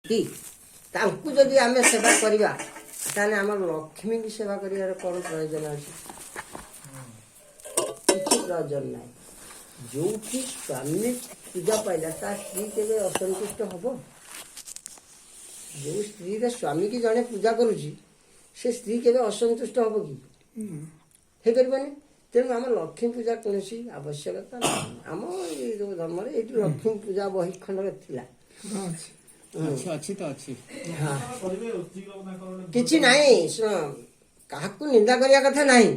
ତାଙ୍କୁ ଯଦି ଆମେ ସେବା କରିବା ତାହେଲେ ଆମର ଲକ୍ଷ୍ମୀକି ସେବା କରିବାର କ'ଣ ପ୍ରୟୋଜନ ଅଛି? କିଛି ପ୍ରୟୋଜନ ନାହିଁ। ଯୋଉଠି ସ୍ୱାମୀ ପୂଜା ପାଇଲା ତା ସ୍ତ୍ରୀ କେବେ ଅସନ୍ତୁଷ୍ଟ ହବ? ଯେଉଁ ସ୍ତ୍ରୀର ସ୍ୱାମୀକି ଜଣେ ପୂଜା କରୁଛି ସେ ସ୍ତ୍ରୀ କେବେ ଅସନ୍ତୁଷ୍ଟ ହବ କି? ହେଇପାରିବନି। ତେଣୁ ଆମ ଲକ୍ଷ୍ମୀ ପୂଜା କୌଣସି ଆବଶ୍ୟକତା ନାହିଁ। ଆମ ଏଇ ଯେଉଁ ଧର୍ମରେ ଏଇଠି ଲକ୍ଷ୍ମୀ ପୂଜା ବହି ଖଣ୍ଡରେ ଥିଲା। କିଛି ନାହିଁ। ଶୁଣ, କାହାକୁ ନିନ୍ଦା କରିବା କଥା ନାହିଁ,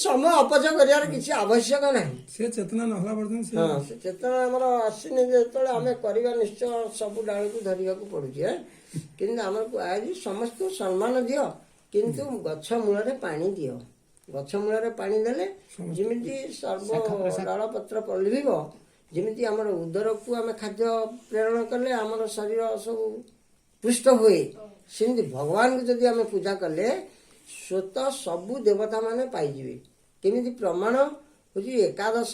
ସମୟ ଅପଚୟ କରିବାର କିଛି ଆବଶ୍ୟକ ନାହିଁ। ସେ ଚେତନା ନହେଲା ପର୍ଯ୍ୟନ୍ତ ସେ ଚେତନା ଆମର ଆସିନି। ଯେତେବେଳେ ଆମେ କରିବା ନିଶ୍ଚୟ ସବୁ ଡାଳକୁ ଧରିବାକୁ ପଡୁଛି। କିନ୍ତୁ ଆମକୁ ଆଜି ସମସ୍ତଙ୍କୁ ସମ୍ମାନ ଦିଅ, କିନ୍ତୁ ଗଛ ମୂଳରେ ପାଣି ଦିଅ। ଗଛ ମୂଳରେ ପାଣି ଦେଲେ ଯେମିତି ସର୍ବ ଡାଳ ପତ୍ର ପଲିଭିବ, ଯେମିତି ଆମର ଉଦରକୁ ଆମେ ଖାଦ୍ୟ ପ୍ରେରଣ କଲେ ଆମର ଶରୀର ସବୁ ପୁଷ୍ଟ ହୁଏ, ସେମିତି ଭଗବାନଙ୍କୁ ଯଦି ଆମେ ପୂଜା କଲେ ସ୍ୱତଃ ସବୁ ଦେବତା ମାନେ ପାଇଯିବେ। କେମିତି ପ୍ରମାଣ ହେଉଛି, ଏକାଦଶ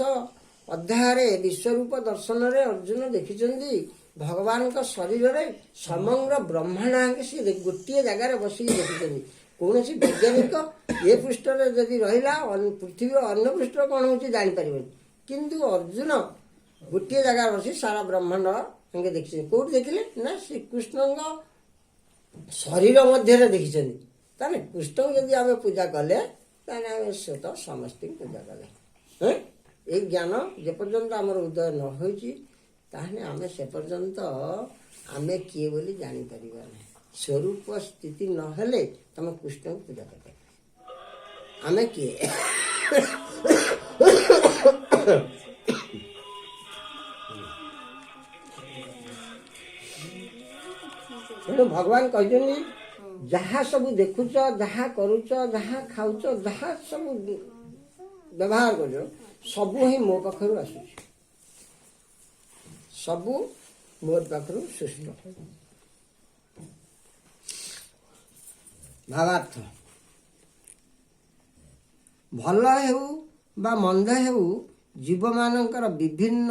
ଅଧ୍ୟାୟରେ ବିଶ୍ୱରୂପ ଦର୍ଶନରେ ଅର୍ଜୁନ ଦେଖିଛନ୍ତି ଭଗବାନଙ୍କ ଶରୀରରେ ସମଗ୍ର ବ୍ରହ୍ମାଣ୍ଡାଙ୍କେ ସେ ଗୋଟିଏ ଜାଗାରେ ବସିକି ଦେଖିଛନ୍ତି। କୌଣସି ବୈଜ୍ଞାନିକ ଏ ପୃଷ୍ଠରେ ଯଦି ରହିଲା ପୃଥିବୀର ଅନ୍ୟ ପୃଷ୍ଠ କ'ଣ ହେଉଛି ଜାଣିପାରିବନି, କିନ୍ତୁ ଅର୍ଜୁନ ଗୋଟିଏ ଜାଗାରେ ବସି ସାରା ବ୍ରହ୍ମାଣ୍ଡ ତାଙ୍କେ ଦେଖିଛନ୍ତି। କୋଉଠି ଦେଖିଲେ ନା ଶ୍ରୀକୃଷ୍ଣଙ୍କ ଶରୀର ମଧ୍ୟରେ ଦେଖିଛନ୍ତି। ତାହେଲେ କୃଷ୍ଣଙ୍କୁ ଯଦି ଆମେ ପୂଜା କଲେ ତାହେଲେ ଆମେ ସ୍ୱତଃ ସମସ୍ତଙ୍କୁ ପୂଜା କଲେ। ଏଇ ଜ୍ଞାନ ଯେପର୍ଯ୍ୟନ୍ତ ଆମର ଉଦୟ ନ ହୋଇଛି ତାହେଲେ ଆମେ ସେ ପର୍ଯ୍ୟନ୍ତ ଆମେ କିଏ ବୋଲି ଜାଣିପାରିବା ନାହିଁ। ସ୍ୱରୂପ ସ୍ଥିତି ନହେଲେ ତମେ କୃଷ୍ଣଙ୍କୁ ପୂଜା କରିପାରିବ। ଆମେ କିଏ? ତେଣୁ ଭଗବାନ କହିଛନ୍ତି ଯାହା ସବୁ ଦେଖୁଛ, ଯାହା କରୁଛ, ଯାହା ଖାଉଛ, ଯାହା ସବୁ ବ୍ୟବହାର କରୁଛ, ସବୁ ହିଁ ମୋ ପାଖରୁ ଆସୁଛି। ସବୁ ମୋ ପାଖରୁ ସୃଷ୍ଟ। ଭାବାର୍ଥ, ଭଲ ହେଉ ବା ମନ୍ଦ ହେଉ, ଜୀବମାନଙ୍କର ବିଭିନ୍ନ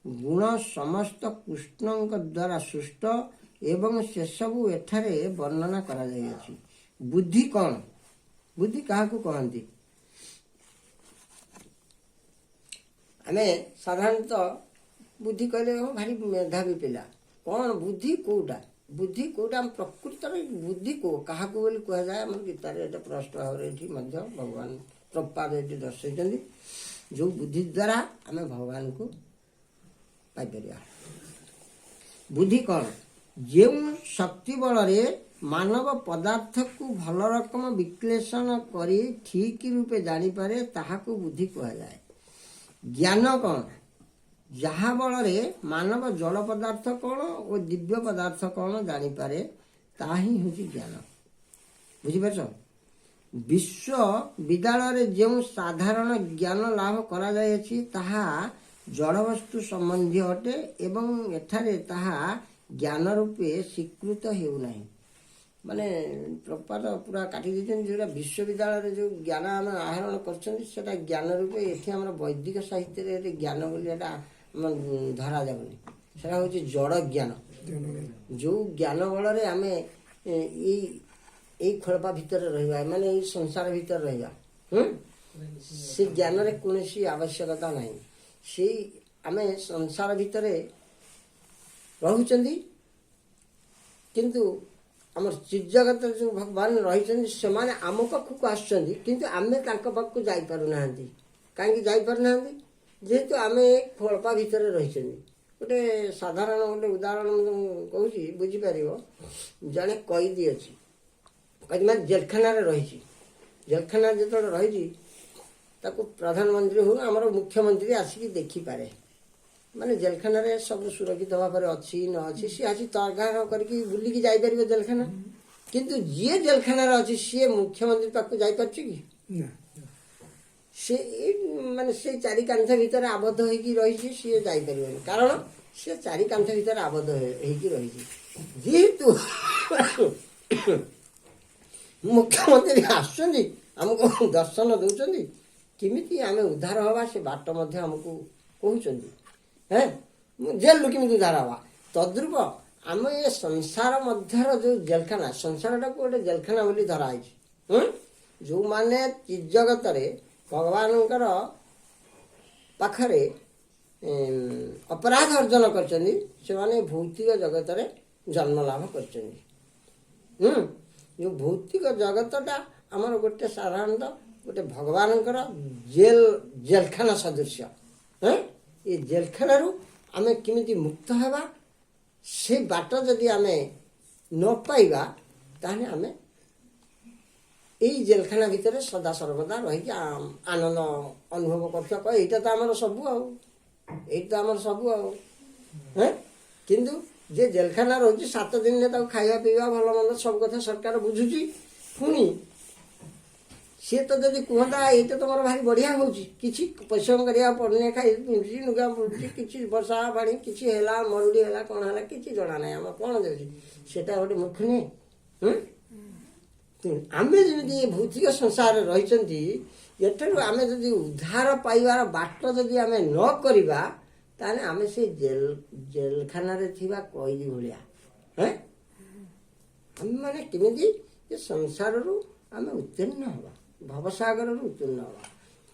ଗୁଣ ସମସ୍ତ କୃଷ୍ଣଙ୍କ ଦ୍ୱାରା ସୃଷ୍ଟ ଏବଂ ସେସବୁ ଏଠାରେ ବର୍ଣ୍ଣନା କରାଯାଇଅଛି। ବୁଦ୍ଧି କ'ଣ? ବୁଦ୍ଧି କାହାକୁ କହନ୍ତି? ଆମେ ସାଧାରଣତଃ ବୁଦ୍ଧି କହିଲେ ଭାରି ମେଧାବୀ ପିଲା। କ'ଣ ବୁଦ୍ଧି କୋଉଟା? ବୁଦ୍ଧି କୋଉଟା? ପ୍ରକୃତରେ ବୁଦ୍ଧି କାହାକୁ ବୋଲି କୁହାଯାଏ? ଆମର ଗୀତାରେ ଏଇଟା ସ୍ପଷ୍ଟ ଭାବରେ ଏଠି ମଧ୍ୟ ଭଗବାନ ପ୍ରପାଦ ଏଠି ଦର୍ଶାଇଛନ୍ତି। ଯେଉଁ ବୁଦ୍ଧି ଦ୍ୱାରା ଆମେ ଭଗବାନଙ୍କୁ ପାଇପାରିବା। ବୁଦ୍ଧି କ'ଣ? ଯେଉଁ ଶକ୍ତି ବଳରେ ମାନବ ପଦାର୍ଥକୁ ଭଲ ରକମ ବିଶ୍ଳେଷଣ କରି ଠିକ୍ ରୂପେ ଜାଣିପାରେ ତାହାକୁ ବୁଦ୍ଧି କୁହାଯାଏ। ଜ୍ଞାନ କ'ଣ? ଯାହା ବଳରେ ମାନବ ଜଳ ପଦାର୍ଥ କ'ଣ ଓ ଦିବ୍ୟ ପଦାର୍ଥ କ'ଣ ଜାଣିପାରେ ତାହା ହିଁ ହେଉଛି ଜ୍ଞାନ। ବୁଝିପାରୁଛ? ବିଶ୍ୱବିଦ୍ୟାଳୟରେ ଯେଉଁ ସାଧାରଣ ଜ୍ଞାନ ଲାଭ କରାଯାଇଅଛି ତାହା ଜଡ଼ବସ୍ତୁ ସମ୍ବନ୍ଧୀୟ ଅଟେ ଏବଂ ଏଠାରେ ତାହା ଜ୍ଞାନ ରୂପେ ସ୍ୱୀକୃତ ହେଉନାହିଁ। ମାନେ ପ୍ରପାତ ପୁରା କାଟି ଦେଇଛନ୍ତି। ଯେଉଁଟା ବିଶ୍ୱବିଦ୍ୟାଳୟରେ ଯେଉଁ ଜ୍ଞାନ ଆମେ ଆହରଣ କରୁଛନ୍ତି ସେଟା ଜ୍ଞାନ ରୂପେ ଏଠି ଆମର ବୈଦିକ ସାହିତ୍ୟରେ ଏଠି ଜ୍ଞାନ ବୋଲି ଏଟା ଧରାଯାଉନି। ସେଟା ହେଉଛି ଜଡ଼ ଜ୍ଞାନ। ଯେଉଁ ଜ୍ଞାନ ବଳରେ ଆମେ ଏଇ ଖୋଳପା ଭିତରେ ରହିବା, ମାନେ ଏଇ ସଂସାର ଭିତରେ ରହିବା, ସେ ଜ୍ଞାନରେ କୌଣସି ଆବଶ୍ୟକତା ନାହିଁ। ସେଇ ଆମେ ସଂସାର ଭିତରେ ରହୁଛନ୍ତି, କିନ୍ତୁ ଆମର ଚିଜଗତରେ ଯେଉଁ ଭଗବାନ ରହିଛନ୍ତି ସେମାନେ ଆମ ପାଖକୁ ଆସୁଛନ୍ତି, କିନ୍ତୁ ଆମେ ତାଙ୍କ ପାଖକୁ ଯାଇପାରୁନାହାନ୍ତି। କାହିଁକି ଯାଇପାରୁନାହାନ୍ତି? ଯେହେତୁ ଆମେ ଖୋଳପା ଭିତରେ ରହିଛନ୍ତି। ଗୋଟେ ସାଧାରଣ ଗୋଟେ ଉଦାହରଣ ମୁଁ କହୁଛି, ବୁଝିପାରିବ। ଜଣେ କଏଦୀ ଅଛି, କଏଦୀ ମାନେ ଜେଲଖାନାରେ ରହିଛି। ଜେଲଖାନାରେ ଯେତେବେଳେ ରହିଛି ତାକୁ ପ୍ରଧାନମନ୍ତ୍ରୀ ହଉ ଆମର ମୁଖ୍ୟମନ୍ତ୍ରୀ ଆସିକି ଦେଖିପାରେ। ମାନେ ଜେଲଖାନାରେ ସବୁ ସୁରକ୍ଷିତ ଭାବରେ ଅଛି ନ ଅଛି ସିଏ ଆସି ତର୍କାଣ କରିକି ବୁଲିକି ଯାଇପାରିବ ଜେଲଖାନା। କିନ୍ତୁ ଯିଏ ଜେଲଖାନାରେ ଅଛି ସିଏ ମୁଖ୍ୟମନ୍ତ୍ରୀ ପାଖକୁ ଯାଇପାରୁଛି କି? ସେ ମାନେ ସେଇ ଚାରି କାନ୍ଥ ଭିତରେ ଆବଦ୍ଧ ହେଇକି ରହିଛି, ସିଏ ଯାଇପାରିବନି। କାରଣ ସେ ଚାରି କାନ୍ଥ ଭିତରେ ଆବଦ୍ଧ ହେଇକି ରହିଛି। ଯେହେତୁ ମୁଖ୍ୟମନ୍ତ୍ରୀ ଆସୁଛନ୍ତି, ଆମକୁ ଦର୍ଶନ ଦଉଛନ୍ତି, କେମିତି ଆମେ ଉଦ୍ଧାର ହେବା ସେ ବାଟ ମଧ୍ୟ ଆମକୁ କହୁଛନ୍ତି। ଜେଲରୁ କେମିତି ଉଦ୍ଧାର ହେବା? ତଦ୍ରୂପ ଆମ ଏ ସଂସାର ମଧ୍ୟର ଯେଉଁ ଜେଲଖାନା, ସଂସାରଟାକୁ ଗୋଟେ ଜେଲଖାନା ବୋଲି ଧରାହେଇଛି। ଯେଉଁମାନେ ଜଗତରେ ଭଗବାନଙ୍କର ପାଖରେ ଅପରାଧ ଅର୍ଜନ କରିଛନ୍ତି, ସେମାନେ ଭୌତିକ ଜଗତରେ ଜନ୍ମ ଲାଭ କରିଛନ୍ତି। ଯେଉଁ ଭୌତିକ ଜଗତଟା ଆମର ଗୋଟେ ସାଧାରଣତଃ ଗୋଟେ ଭଗବାନଙ୍କର ଜେଲଖାନା ସଦୃଶ୍ୟ। ଏ ଜେଲଖାନାରୁ ଆମେ କେମିତି ମୁକ୍ତ ହେବା, ସେ ବାଟ ଯଦି ଆମେ ନ ପାଇବା, ତାହେଲେ ଆମେ ଏଇ ଜେଲଖାନା ଭିତରେ ସଦା ସର୍ବଦା ରହିକି ଆନନ୍ଦ ଅନୁଭବ କରୁଥିବା। ଏଇଟା ତ ଆମର ସବୁ ଆଉ, ଏଇଟା ତ ଆମର ସବୁ ଆଉ। କିନ୍ତୁ ଯେ ଜେଲଖାନା ରହୁଛି 7 ଦିନରେ ତାକୁ ଖାଇବା ପିଇବା ଭଲ ମନ୍ଦ ସବୁ କଥା ସରକାର ବୁଝୁଛି। ପୁଣି ସିଏ ତ ଯଦି କୁହନ୍ତା ଏଇଟା ତମର ଭାରି ବଢ଼ିଆ ହେଉଛି, କିଛି ପରିଶ୍ରମ କରିବାକୁ ପଡ଼ୁନି, ଖାଇ ପିନ୍ଧୁଛି, ଲୁଗା ପିନ୍ଧୁଛି, କିଛି ବର୍ଷା ପାଣି କିଛି ହେଲା, ମରୁଡ଼ି ହେଲା, କ'ଣ ହେଲା କିଛି ଜଣା ନାହିଁ, ଆମର କ'ଣ ଦେଉଛି, ସେଟା ଗୋଟେ ମୂର୍ଖ ନୁହେଁ। ଆମେ ଯେମିତି ଭୌତିକ ସଂସାରରେ ରହିଛନ୍ତି, ଏଠାରୁ ଆମେ ଯଦି ଉଦ୍ଧାର ପାଇବାର ବାଟ ଯଦି ଆମେ ନ କରିବା, ତାହେଲେ ଆମେ ସେଇ ଜେଲଖାନାରେ ଥିବା କଏଦୀ ଭଳିଆ। ଆମେମାନେ କେମିତି ଏ ସଂସାରରୁ ଆମେ ଉତ୍ତୀର୍ଣ୍ଣ ହେବା, ଭବସାଗରରୁ ଉତ୍ତୀର୍ଣ୍ଣ ହେବା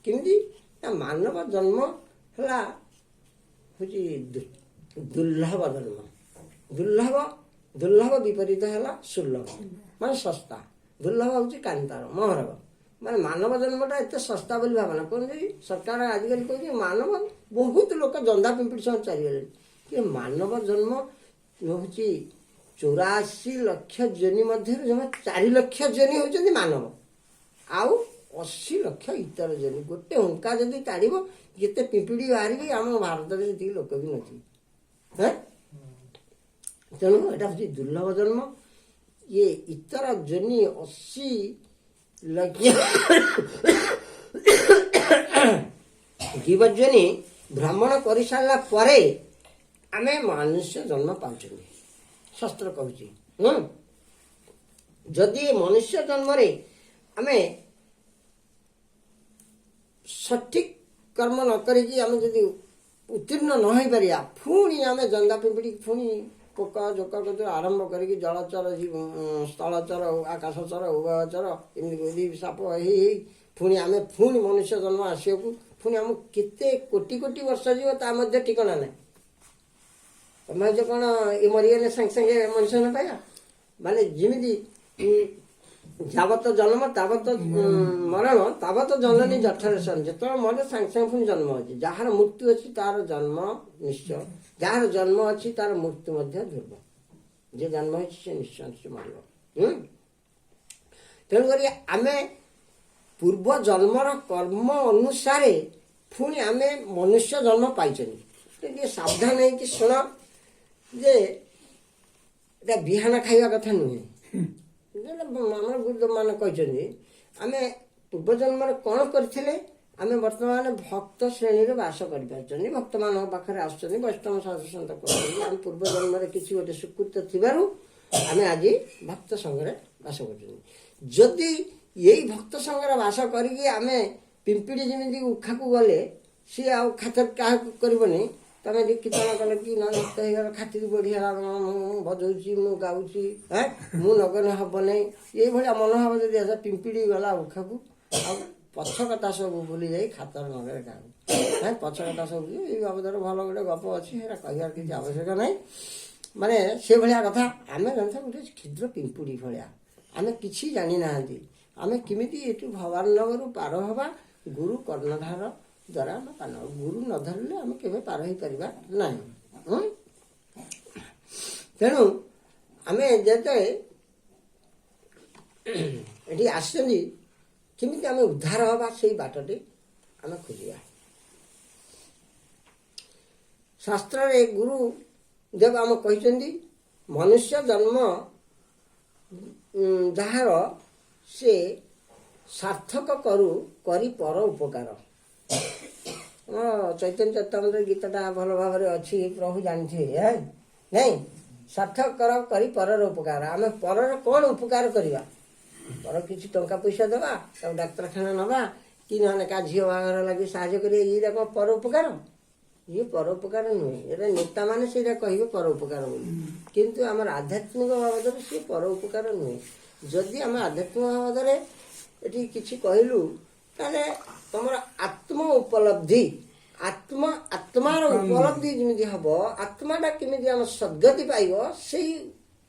କେମିତି? ନା ମାନବ ଜନ୍ମ ହେଲା ହେଉଛି ଦୁର୍ଲଭ ଜନ୍ମ। ଦୁର୍ଲଭ ବିପରୀତ ହେଲା ସୁଲଭ, ମାନେ ଶସ୍ତା। ଦୁର୍ଲଭ ହେଉଛି କାନ୍ତାର ମହରବ, ମାନେ ମାନବ ଜନ୍ମଟା ଏତେ ଶସ୍ତା ବୋଲି ଭାବନା କହୁଛନ୍ତି। ସରକାର ଆଜିକାଲି କହୁଛି ମାନବ, ବହୁତ ଲୋକ ଜନ୍ଦା ପିମ୍ପିଡ଼ି ସହ ଚାଲିଗଲେଣି, କି ମାନବ ଜନ୍ମ ହେଉଛି 84 ଲକ୍ଷ ଯୋନି ମଧ୍ୟରୁ ଜମା 4 ଲକ୍ଷ ଯୋନି ହେଉଛନ୍ତି ମାନବ, ଆଉ 80 ଲକ୍ଷ ଇତର ଯୋନି। ଗୋଟେ ହୁଙ୍କା ଯଦି ତାଡ଼ିବ ଯେତେ ପିମ୍ପିଡ଼ି ବାହାରିବି, ଆମ ଭାରତରେ ସେତିକି ଲୋକ ବି ନଥିବେ। ତେଣୁ ଏଇଟା ହେଉଛି ଦୁର୍ଲଭ ଜନ୍ମ। ଇଏ ଇତର ଯୋନି 80 ଲକ୍ଷ ଜୀବଜୋନି ଭ୍ରମଣ କରିସାରିଲା ପରେ ଆମେ ମନୁଷ୍ୟ ଜନ୍ମ ପାଉଛନ୍ତି, ଶାସ୍ତ୍ର କହୁଛି। ଯଦି ମନୁଷ୍ୟ ଜନ୍ମରେ ଆମେ ସଠିକ୍ କର୍ମ ନ କରିକି ଆମେ ଯଦି ଉତ୍ତୀର୍ଣ୍ଣ ନ ହୋଇପାରିବା, ପୁଣି ଆମେ ଜନ୍ଦା ପିମ୍ପିଡ଼ି, ପୁଣି ପୋକ ଜୋକ କତୁରୁ ଆରମ୍ଭ କରିକି ଜଳଚର, ସ୍ଥଳଚର, ଆକାଶଚର, ଉଭୟଚର, ଏମିତି ସାପ ହେଇ ପୁଣି ଆମେ ପୁଣି ମନୁଷ୍ୟ ଜନ୍ମ ଆସିବାକୁ ପୁଣି ଆମକୁ କେତେ କୋଟି କୋଟି ବର୍ଷ ଯିବ, ତା ମଧ୍ୟ ଠିକଣା ନାହିଁ। ତମେ ଭାବୁଛ କ'ଣ ଏ ମରିଗଲେ ସାଙ୍ଗେ ସାଙ୍ଗେ ମଣିଷ ନ ପାଇବା? ମାନେ ଯେମିତି ଯାବତ ଜନ୍ମ ତାବତ ମରଣ, ତାବତ ଜନନୀ ଜଠରେ ସନ୍। ଯେତେବେଳେ ମରେ ସାଙ୍ଗେ ସାଙ୍ଗେ ପୁଣି ଜନ୍ମ ଅଛି। ଯାହାର ମୃତ୍ୟୁ ଅଛି ତାର ଜନ୍ମ ନିଶ୍ଚୟ, ଯାହାର ଜନ୍ମ ଅଛି ତାର ମୃତ୍ୟୁ ମଧ୍ୟ ଧ୍ରୁବ। ଯେ ଜନ୍ମ ହେଇଛି ସେ ନିଶ୍ଚୟ ମରିବ। ତେଣୁକରି ଆମେ ପୂର୍ବ ଜନ୍ମର କର୍ମ ଅନୁସାରେ ପୁଣି ଆମେ ମନୁଷ୍ୟ ଜନ୍ମ ପାଇଛନ୍ତି। ଟିକେ ସାବଧାନ ହେଇକି ଶୁଣ ଯେ ଏଇଟା ବିହାନ ଖାଇବା କଥା ନୁହେଁ। ଆମର ଗୁରୁମାନେ କହିଛନ୍ତି ଆମେ ପୂର୍ବଜନ୍ମରେ କ'ଣ କରିଥିଲେ, ଆମେ ବର୍ତ୍ତମାନ ଭକ୍ତ ଶ୍ରେଣୀରେ ବାସ କରିପାରୁଛନ୍ତି, ଭକ୍ତମାନଙ୍କ ପାଖରେ ଆସୁଛନ୍ତି, ବୈଷ୍ଣବ ସାଧୁସନ୍ଥ କରୁଛନ୍ତି। ଆମେ ପୂର୍ବଜନ୍ମରେ କିଛି ଗୋଟେ ସୁକୃତ ଥିବାରୁ ଆମେ ଆଜି ଭକ୍ତ ସଂଘରେ ବାସ କରୁଛନ୍ତି। ଯଦି ଏଇ ଭକ୍ତ ସଂଘରେ ବାସ କରିକି ଆମେ ପିମ୍ପିଡ଼ି ଯେମିତି ଉଖାକୁ ଗଲେ, ସିଏ ଆଉ ଖାତିର କାହାକୁ କରିବନି। ତମେ ଯଦି କୀର୍ତ୍ତନ କଲେ କି ଭକ୍ତ ହେଇଗଲା, ଖାତିର ବଢ଼ିଗଲା, ମୁଁ ବଜଉଛି, ମୁଁ ଗାଉଛି, ମୁଁ ନଗଲେ ହବ ନାହିଁ, ଏଇଭଳିଆ ମନୋଭାବ ଯଦି ଆସ, ପିମ୍ପିଡ଼ି ଗଲା ଉଖାକୁ, ଆଉ ପଛ କଥା ସବୁ ଭୁଲି ଯାଇ ଖାତର ନଗରେ କାହାକୁ, ପଛ କଥା ସବୁ ଏଇ ବାବଦରେ ଭଲ ଗୋଟେ ଗପ ଅଛି, ସେଟା କହିବାର କିଛି ଆବଶ୍ୟକ ନାହିଁ। ମାନେ ସେଭଳିଆ କଥା। ଆମେ ଜାଣିଥାଉ ଗୋଟେ କ୍ଷୁଦ୍ର ପିମ୍ପୁଡ଼ି ଭଳିଆ, ଆମେ କିଛି ଜାଣିନାହାନ୍ତି। ଆମେ କେମିତି ଏଠୁ ଭବାନଗରରୁ ପାର ହେବା, ଗୁରୁ କର୍ଣ୍ଣଧାର ଦ୍ୱାରା ଆମେ ପାର। ଗୁରୁ ନ ଧରିଲେ ଆମେ କେବେ ପାର ହେଇପାରିବା ନାହିଁ। ତେଣୁ ଆମେ ଯେତେବେଳେ ଏଠି ଆସିଛନ୍ତି, କେମିତି ଆମେ ଉଦ୍ଧାର ହେବା ସେଇ ବାଟଟି ଆମେ ଖୋଜିବା। ଶାସ୍ତ୍ରରେ ଗୁରୁ ଦେବ ଆମ କହିଛନ୍ତି, ମନୁଷ୍ୟ ଜନ୍ମ ଯାହାର ସେ ସାର୍ଥକ କରି ପର ଉପକାର। ଚୈତନ୍ୟ ଚୈତନ୍ୟ ଗୀତଟା ଭଲ ଭାବରେ ଅଛି, ପ୍ରଭୁ ଜାଣିଥିବେ ନାଇଁ? ସାର୍ଥକ କରି ପରର ଉପକାର। ଆମେ ପରର କ'ଣ ଉପକାର କରିବା? ପର କିଛି ଟଙ୍କା ପଇସା ଦେବା, ତାକୁ ଡାକ୍ତରଖାନା ନେବା, କି ନହେଲେ କାହା ଝିଅ ବାହାଘର ଲାଗି ସାହାଯ୍ୟ କରିବା, ଏଇଟା କ'ଣ ପର ଉପକାର? ଇଏ ପରୋପକାର ନୁହେଁ। ଏଟା ନେତାମାନେ ସେଇଟା କହିବେ ପରୋପକାର ବୋଲି, କିନ୍ତୁ ଆମର ଆଧ୍ୟାତ୍ମିକ ବାବଦରେ ସିଏ ପରୋପକାର ନୁହେଁ। ଯଦି ଆମେ ଆଧ୍ୟାତ୍ମିକ ବାବଦରେ ଏଠି କିଛି କହିଲୁ ତାହେଲେ ତମର ଆତ୍ମ ଉପଲବ୍ଧି, ଆତ୍ମାର ଉପଲବ୍ଧି ଯେମିତି ହବ, ଆତ୍ମାଟା କେମିତି ଆମ ସଦ୍ଗତି ପାଇବ, ସେଇ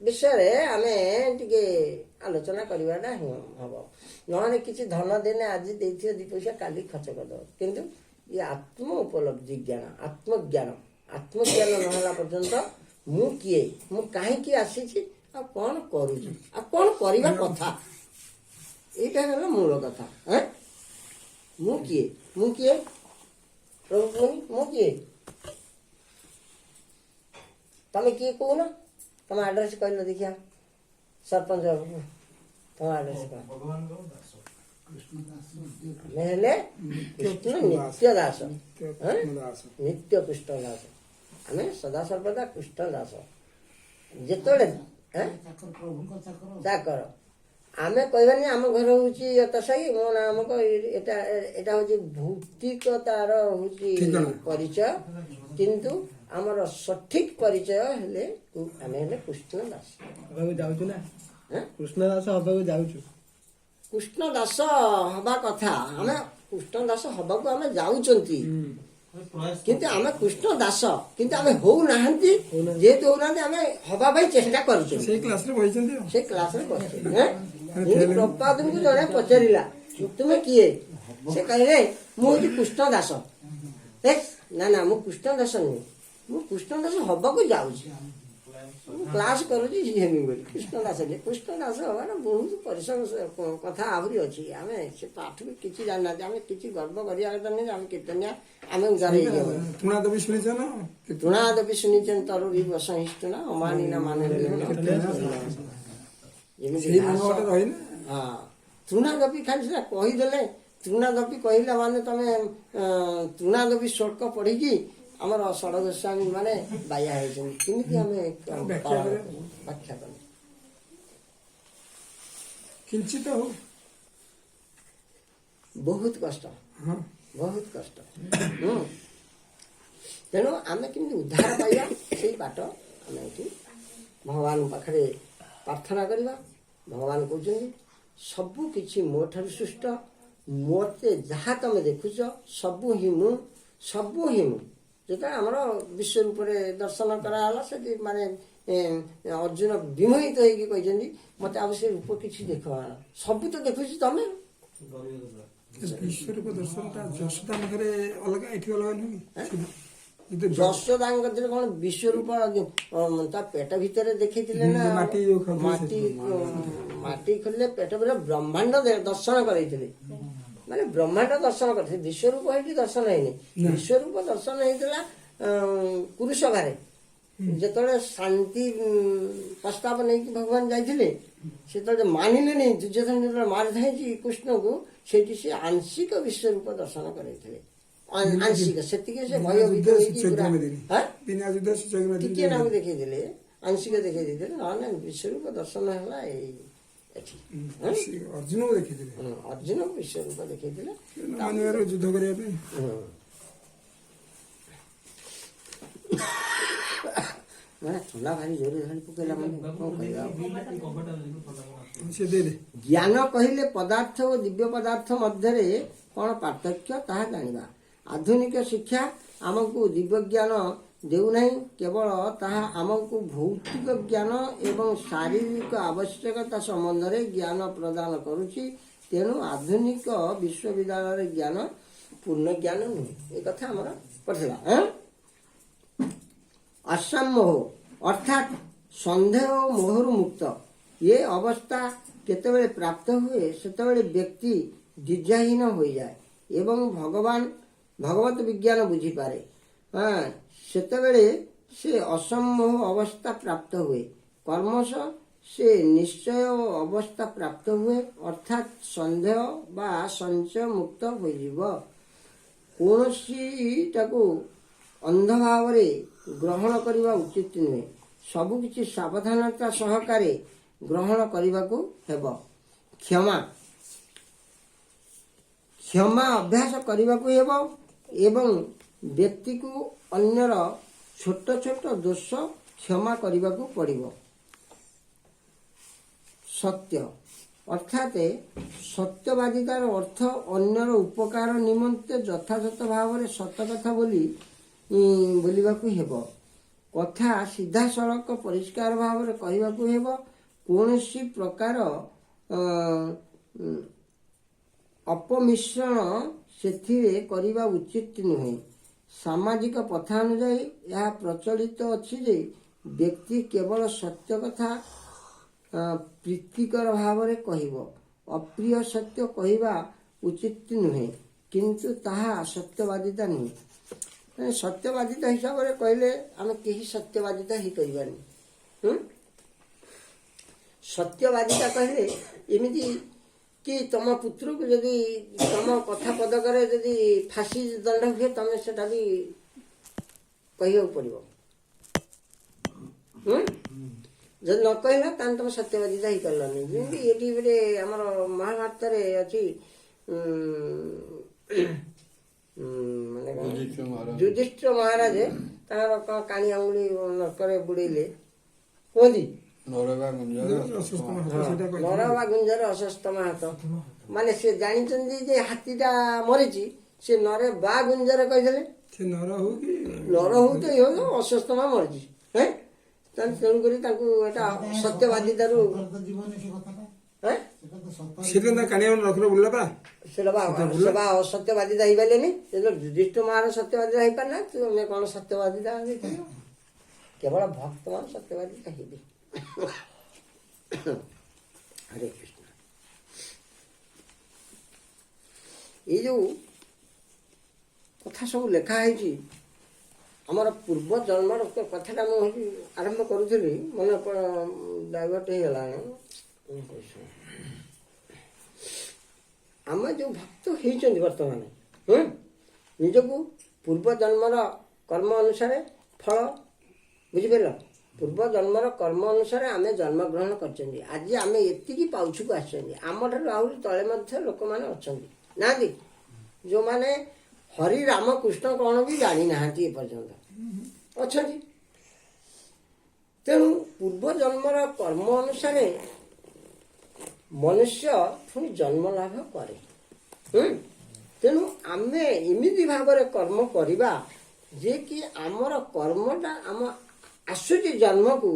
ବିଷୟରେ ଆମେ ଟିକେ ଆଲୋଚନା କରିବାଟା ହବ। ନହେଲେ କିଛି ଧନ ଦେନେ ଆଜି ଦେଇଥିବ 2 ପଇସା କାଲି ଖର୍ଚ୍ଚ କରିଦେବ, କିନ୍ତୁ ଇଏ ଆତ୍ମ ଉପଲବ୍ଧି ଜ୍ଞାନ, ଆତ୍ମଜ୍ଞାନ ନହେଲା ପର୍ଯ୍ୟନ୍ତ ମୁଁ କିଏ, ମୁଁ କାହିଁକି ଆସିଛି, ଆଉ କ'ଣ କରୁଛି, ଆଉ କ'ଣ କରିବା କଥା, ଏଇଟା ହେଲା ମୂଳ କଥା। ମୁଁ କିଏ ପ୍ରଭୁ କୁହନି, ମୁଁ କିଏ, ତମେ କିଏ କହୁନ, ତମ ଆଡ୍ରେସ କହିଲ ଦେଖିଆ, ସରପଞ୍ଚ ବାବୁ ତମ ଆଡ୍ରେସ କହ। ଆମେ ହେଲେ କୃଷ୍ଣ ନିତ୍ୟ ଦାସ, ନିତ୍ୟ କୃଷ୍ଣ ଦାସ, ଆମେ ସଦାସର୍ବଦା କୃଷ୍ଣ ଦାସ। ଯେତେବେଳେ ଚାକର, ଆମେ କହିବାନି ଆମ ଘର ହଉଛି ତସାଇ, ମୋ ନାଁ ଅମକ, ଏଟା ହଉଛି ଭୌତିକ ତାର ହଉଛି ପରିଚୟ, କିନ୍ତୁ ଆମର ସଠିକ ପରିଚୟ ହେଲେ ଆମେ ହେଲେ କୃଷ୍ଣ ଦାସ। ହବାକୁ ଯାଉଛୁ ନା, କୃଷ୍ଣ ଦାସ ହବାକୁ ଯାଉଛୁ। କୃଷ୍ଣ ଦାସ ହବା କଥା, ଆମେ କୃଷ୍ଣ ଦାସ ହବାକୁ ଆମେ ଯାଉଛନ୍ତି, କିନ୍ତୁ ଆମେ କୃଷ୍ଣ ଦାସ, କିନ୍ତୁ ଆମେ ହଉନାହାନ୍ତି। ଯେହେତୁ ହଉନାହାନ୍ତି, ଆମେ ହବା ପାଇଁ ଚେଷ୍ଟା କରୁଛୁ। ସେଇ କ୍ଲାସରେ ବସିଛନ୍ତି। ପ୍ରପାଦଙ୍କୁ ଜଣେ ପଚାରିଲା ତୁମେ କିଏ, ସେ କହିଲେ ମୁଁ ହଉଛି କୃଷ୍ଣ ଦାସ। ନା ମୁଁ କୃଷ୍ଣ ଦାସ ନୁହେଁ, ମୁଁ କୃଷ୍ଣ ଦାସ ହବାକୁ ଯାଉଛି, ମୁଁ କ୍ଲାସ କରୁଛି ହେମି ବୋଲି କୃଷ୍ଣ ଦାସ। କୃଷ୍ଣ ଦାସ ହବାର ବହୁତ ପରିଶ୍ରମ କଥା ଆହୁରି ଅଛି। ଆମେ ସେ ପାଠକୁ କିଛି ଜାଣିନାହାନ୍ତି, ଆମେ କିଛି ଗର୍ବ କରିବା କଥା ନୁହେଁ। ଆମେ କୀର୍ତ୍ତନିଆ, ଆମେ ତୁଣାଦେବୀ ଶୁଣିଛ ନା? ତୁଣାଦେବୀ ଶୁଣିଛନ୍ତି ତରୁରୀ ବସହିଷ୍ଠୁଣା ଅମାନିନା ମାନେ ତୃଣାଦେବୀ ଖାଲି ସେଟା କହିଦେଲେ, ତୃଣାଦେବୀ କହିଲା ମାନେ ତମେ ତୃଣାଦେବୀ ଶ୍ଳୋକ ପଢିକି ଆମର ଷଡ଼ଗୋସ୍ୱାମୀ ମାନେ ବାୟା ହେଇଛନ୍ତି, କେମିତି ଆମେ ବ୍ୟାଖ୍ୟା କଲେ କିଞ୍ଚିତ ହଉ, ବହୁତ କଷ୍ଟ। ତେଣୁ ଆମେ କେମିତି ଉଦ୍ଧାର ପାଇବା ସେଇ ବାଟ ଆମେ ଏଠି ଭଗବାନ ପାଖରେ ପ୍ରାର୍ଥନା କରିବା। ଭଗବାନ କହୁଛନ୍ତି ସବୁ କିଛି ମୋ ଠାରୁ ସୃଷ୍ଟ, ମୋତେ ଯାହା ତମେ ଦେଖୁଛ ସବୁ ହିଁ ମୁଁ। ଯେତେବେଳେ ଆମର ବିଶ୍ୱ ରୂପରେ ଦର୍ଶନ କରାହେଲା, ସେଠି ମାନେ ଅର୍ଜୁନ ବିମୋହିତ ହେଇକି କହିଛନ୍ତି ମୋତେ ଆଉ ସେ ରୂପ କିଛି ଦେଖାଗଲା, ସବୁ ତ ଦେଖୁଛି ତମେ। ବିଶ୍ୱରୂପ ଦର୍ଶନଟା ଯଶୋଦାଙ୍କ ଘରେ ଅଲଗା, ଏଠି ଅଲଗା ନୁହେଁ। ଯଶୋଦାଙ୍କ କତିରେ କ'ଣ ବିଶ୍ୱରୂପ ତା ପେଟ ଭିତରେ ଦେଖେଇଥିଲେ ନା, ମାଟି ଖୋଲିଲେ ପେଟ ଭିତରେ ବ୍ରହ୍ମାଣ୍ଡ ଦର୍ଶନ କରେଇଥିଲେ, ମାନେ ବ୍ରହ୍ମାଣ୍ଡ ଦର୍ଶନ କରିଥିଲେ। ବିଶ୍ୱରୂପ ହେଇକି ଦର୍ଶନ ହେଇନି। ବିଶ୍ୱରୂପ ଦର୍ଶନ ହେଇଥିଲା କୁରୁସଭାରେ, ଯେତେବେଳେ ଶାନ୍ତି ପ୍ରସ୍ତାବ ନେଇକି ଭଗବାନ ଯାଇଥିଲେ, ସେତେବେଳେ ମାନିଲେନି। ଦୁର୍ଯ୍ୟୋଧନ ଯେତେବେଳେ ମାରିଥାଇଛି କୃଷ୍ଣକୁ, ସେଇଠି ସେ ଆଂଶିକ ବିଶ୍ୱରୂପ ଦର୍ଶନ କରେଇଥିଲେ। ଆଂଶିକ, ସେତିକି ସେ ଭୟଭୀତ ହେଇକି ଟିକେ ନାକୁ ଦେଖେଇଥିଲେ, ଆଂଶିକ ଦେଖେଇ ଦେଇଥିଲେ। ନହେଲେ ବିଶ୍ୱରୂପ ଦର୍ଶନ ହେଲା ଏଇ ଏଠି ଅର୍ଜୁନକୁ ଦେଖେଇଥିଲେ, ଅର୍ଜୁନକୁ ବିଶ୍ୱରୂପ ଦେଖେଇଥିଲେ ଯୁଦ୍ଧ କରିବା ପାଇଁ। ମାନେ ଥଣ୍ଡା ଭାରି ଜୋରେ ଧରି ପକେଇଲା, ମାନେ କ'ଣ କରିବା। ଜ୍ଞାନ କହିଲେ ପଦାର୍ଥ ଓ ଦିବ୍ୟ ପଦାର୍ଥ ମଧ୍ୟରେ କ'ଣ ପାର୍ଥକ୍ୟ ତାହା ଜାଣିବା। ଆଧୁନିକ ଶିକ୍ଷା ଆମକୁ ଦିବ୍ୟ ଜ୍ଞାନ ଦେଉନାହିଁ, କେବଳ ତାହା ଆମକୁ ଭୌତିକ ଜ୍ଞାନ ଏବଂ ଶାରୀରିକ ଆବଶ୍ୟକତା ସମ୍ବନ୍ଧରେ ଜ୍ଞାନ ପ୍ରଦାନ କରୁଛି। ତେଣୁ ଆଧୁନିକ ବିଶ୍ୱବିଦ୍ୟାଳୟରେ ଜ୍ଞାନ ପୂର୍ଣ୍ଣ ଜ୍ଞାନ ନୁହେଁ। ଏ କଥା ଆମର ପଢ଼ିଲା। ଅସମ୍ମୋହ ଅର୍ଥାତ୍ ସନ୍ଦେହ ଓ ମୋହରୁ ମୁକ୍ତ। ଏ ଅବସ୍ଥା କେତେବେଳେ ପ୍ରାପ୍ତ ହୁଏ, ସେତେବେଳେ ବ୍ୟକ୍ତି ଦ୍ୱିଧାହୀନ ହୋଇଯାଏ ଏବଂ ଭଗବତ ବିଜ୍ଞାନ ବୁଝିପାରେ। ସେତେବେଳେ ସେ ଅସମ୍ମୋହ ଅବସ୍ଥା ପ୍ରାପ୍ତ ହୁଏ। କ୍ରମଶଃ ସେ ନିଶ୍ଚୟ ଅବସ୍ଥା ପ୍ରାପ୍ତ ହୁଏ, ଅର୍ଥାତ୍ ସନ୍ଦେହ ବା ସଂଶୟ ମୁକ୍ତ ହୋଇଯିବ। କୌଣସିଟାକୁ ଅନ୍ଧ ଭାବରେ ଗ୍ରହଣ କରିବା ଉଚିତ ନୁହେଁ। ସବୁକିଛି ସାବଧାନତା ସହକାରେ ଗ୍ରହଣ କରିବାକୁ ହେବ। କ୍ଷମା ଅଭ୍ୟାସ କରିବାକୁ ହେବ ଏବଂ ବ୍ୟକ୍ତିକୁ ଅନ୍ୟର ଛୋଟ ଛୋଟ ଦୋଷ କ୍ଷମା କରିବାକୁ ପଡ଼ିବ। ସତ୍ୟ ଅର୍ଥାତ୍ ସତ୍ୟବାଦିତାର ଅର୍ଥ ଅନ୍ୟର ଉପକାର ନିମନ୍ତେ ଯଥାଯଥ ଭାବରେ ସତ କଥା ବୋଲିବାକୁ ହେବ। କଥା ସିଧାସଳଖ ପରିଷ୍କାର ଭାବରେ କହିବାକୁ ହେବ। କୌଣସି ପ୍ରକାର ଅପମିଶ୍ରଣ ସେଥିରେ କରିବା ଉଚିତ ନୁହେଁ। ସାମାଜିକ ପ୍ରଥା ଅନୁଯାୟୀ ଏହା ପ୍ରଚଳିତ ଅଛି ଯେ ବ୍ୟକ୍ତି କେବଳ ସତ୍ୟ କଥା ପ୍ରୀତିକର ଭାବରେ କହିବ। ଅପ୍ରିୟ ସତ୍ୟ କହିବା ଉଚିତ ନୁହେଁ, କିନ୍ତୁ ତାହା ସତ୍ୟବାଦିତା ନୁହେଁ। ସତ୍ୟବାଦିତା ହିସାବରେ କହିଲେ ଆମେ କେହି ସତ୍ୟବାଦିତା ହେଇପାରିବାନି। ସତ୍ୟବାଦିତା କହିଲେ ଏମିତି କି ତମ ପୁତ୍ରକୁ ଯଦି ତମ କଥା ପଦକରେ ଯଦି ଫାଶୀ ଦଣ୍ଡ ହୁଏ ତମେ ସେଟା ବି କହିବାକୁ ପଡ଼ିବ। ଯଦି ନ କହିଲ ତାହେଲେ ତମେ ସତ୍ୟବାଦିତା ହେଇପାରିଲନି। ଯେମିତି ଏଠି ଗୋଟେ ଆମର ମହାଭାରତରେ ଅଛି ମାନେ ଯୁଧିଷ୍ଠିର ମହାରାଜ ତାଙ୍କର କ'ଣ କାଣି ଆଙ୍ଗୁଳି ନକରେ ବୁଡେଇଲେ କୁହନ୍ତି ନର ବା ଗୁଞ୍ଜର ଅଶ୍ୱସ୍ତମ ହାତ। ମାନେ ସେ ଜାଣିଛନ୍ତି ଯେ ହାତୀଟା ମରିଛି, ସେ ନରେ ବା ଗୁଞ୍ଜର କହିଦେଲେ ନର ହଉ ତ ଇଏ ହଉ ଅଶ୍ୱସ୍ତମା ମରିଛି। ତେଣୁକରି ତାଙ୍କୁ ଏଟା ସତ୍ୟବାଦିତାରୁ ସେବା ଅସତ୍ୟବାଦିତା ହେଇପାରିଲେନି। ଯୁଧିଷ୍ଠିର ମହାରାଜ ସତ୍ୟବାଦିତା ହେଇପାରିଲା, ତୁମେ କ'ଣ ସତ୍ୟବାଦିତା ହେଇପାରିବ? କେବଳ ଭକ୍ତମାନ ସତ୍ୟବାଦିତା ହେଇବେ। ହରେ କୃଷ୍ଣ। ଏଇ ଯୋଉ କଥା ସବୁ ଲେଖା ହେଇଛି ଆମର ପୂର୍ବ ଜନ୍ମର କଥାଟା ମୁଁ ଆରମ୍ଭ କରୁଥିଲି, ମନେ ଡାଇଭର୍ଟ ହେଇଗଲାଣି। ଆମେ ଯେଉଁ ଭକ୍ତ ହେଇଛନ୍ତି ବର୍ତ୍ତମାନ ନିଜକୁ ପୂର୍ବ ଜନ୍ମର କର୍ମ ଅନୁସାରେ ଫଳ ବୁଝିପାରିଲ, ପୂର୍ବ ଜନ୍ମର କର୍ମ ଅନୁସାରେ ଆମେ ଜନ୍ମଗ୍ରହଣ କରିଛନ୍ତି। ଆଜି ଆମେ ଏତିକି ପାଉଛୁକୁ ଆସିଛନ୍ତି। ଆମଠାରୁ ଆହୁରି ତଳେ ମଧ୍ୟ ଲୋକମାନେ ଅଛନ୍ତି, ନାହାନ୍ତି, ଯେଉଁମାନେ ହରି ରାମ କୃଷ୍ଣ କ'ଣ ବି ଜାଣିନାହାନ୍ତି ଏପର୍ଯ୍ୟନ୍ତ ଅଛନ୍ତି। ତେଣୁ ପୂର୍ବ ଜନ୍ମର କର୍ମ ଅନୁସାରେ ମନୁଷ୍ୟ ପୁଣି ଜନ୍ମ ଲାଭ କରେ। ତେଣୁ ଆମେ ଏମିତି ଭାବରେ କର୍ମ କରିବା ଯେ କି ଆମର କର୍ମଟା ଆମ ଆସୁଛି ଜନ୍ମକୁ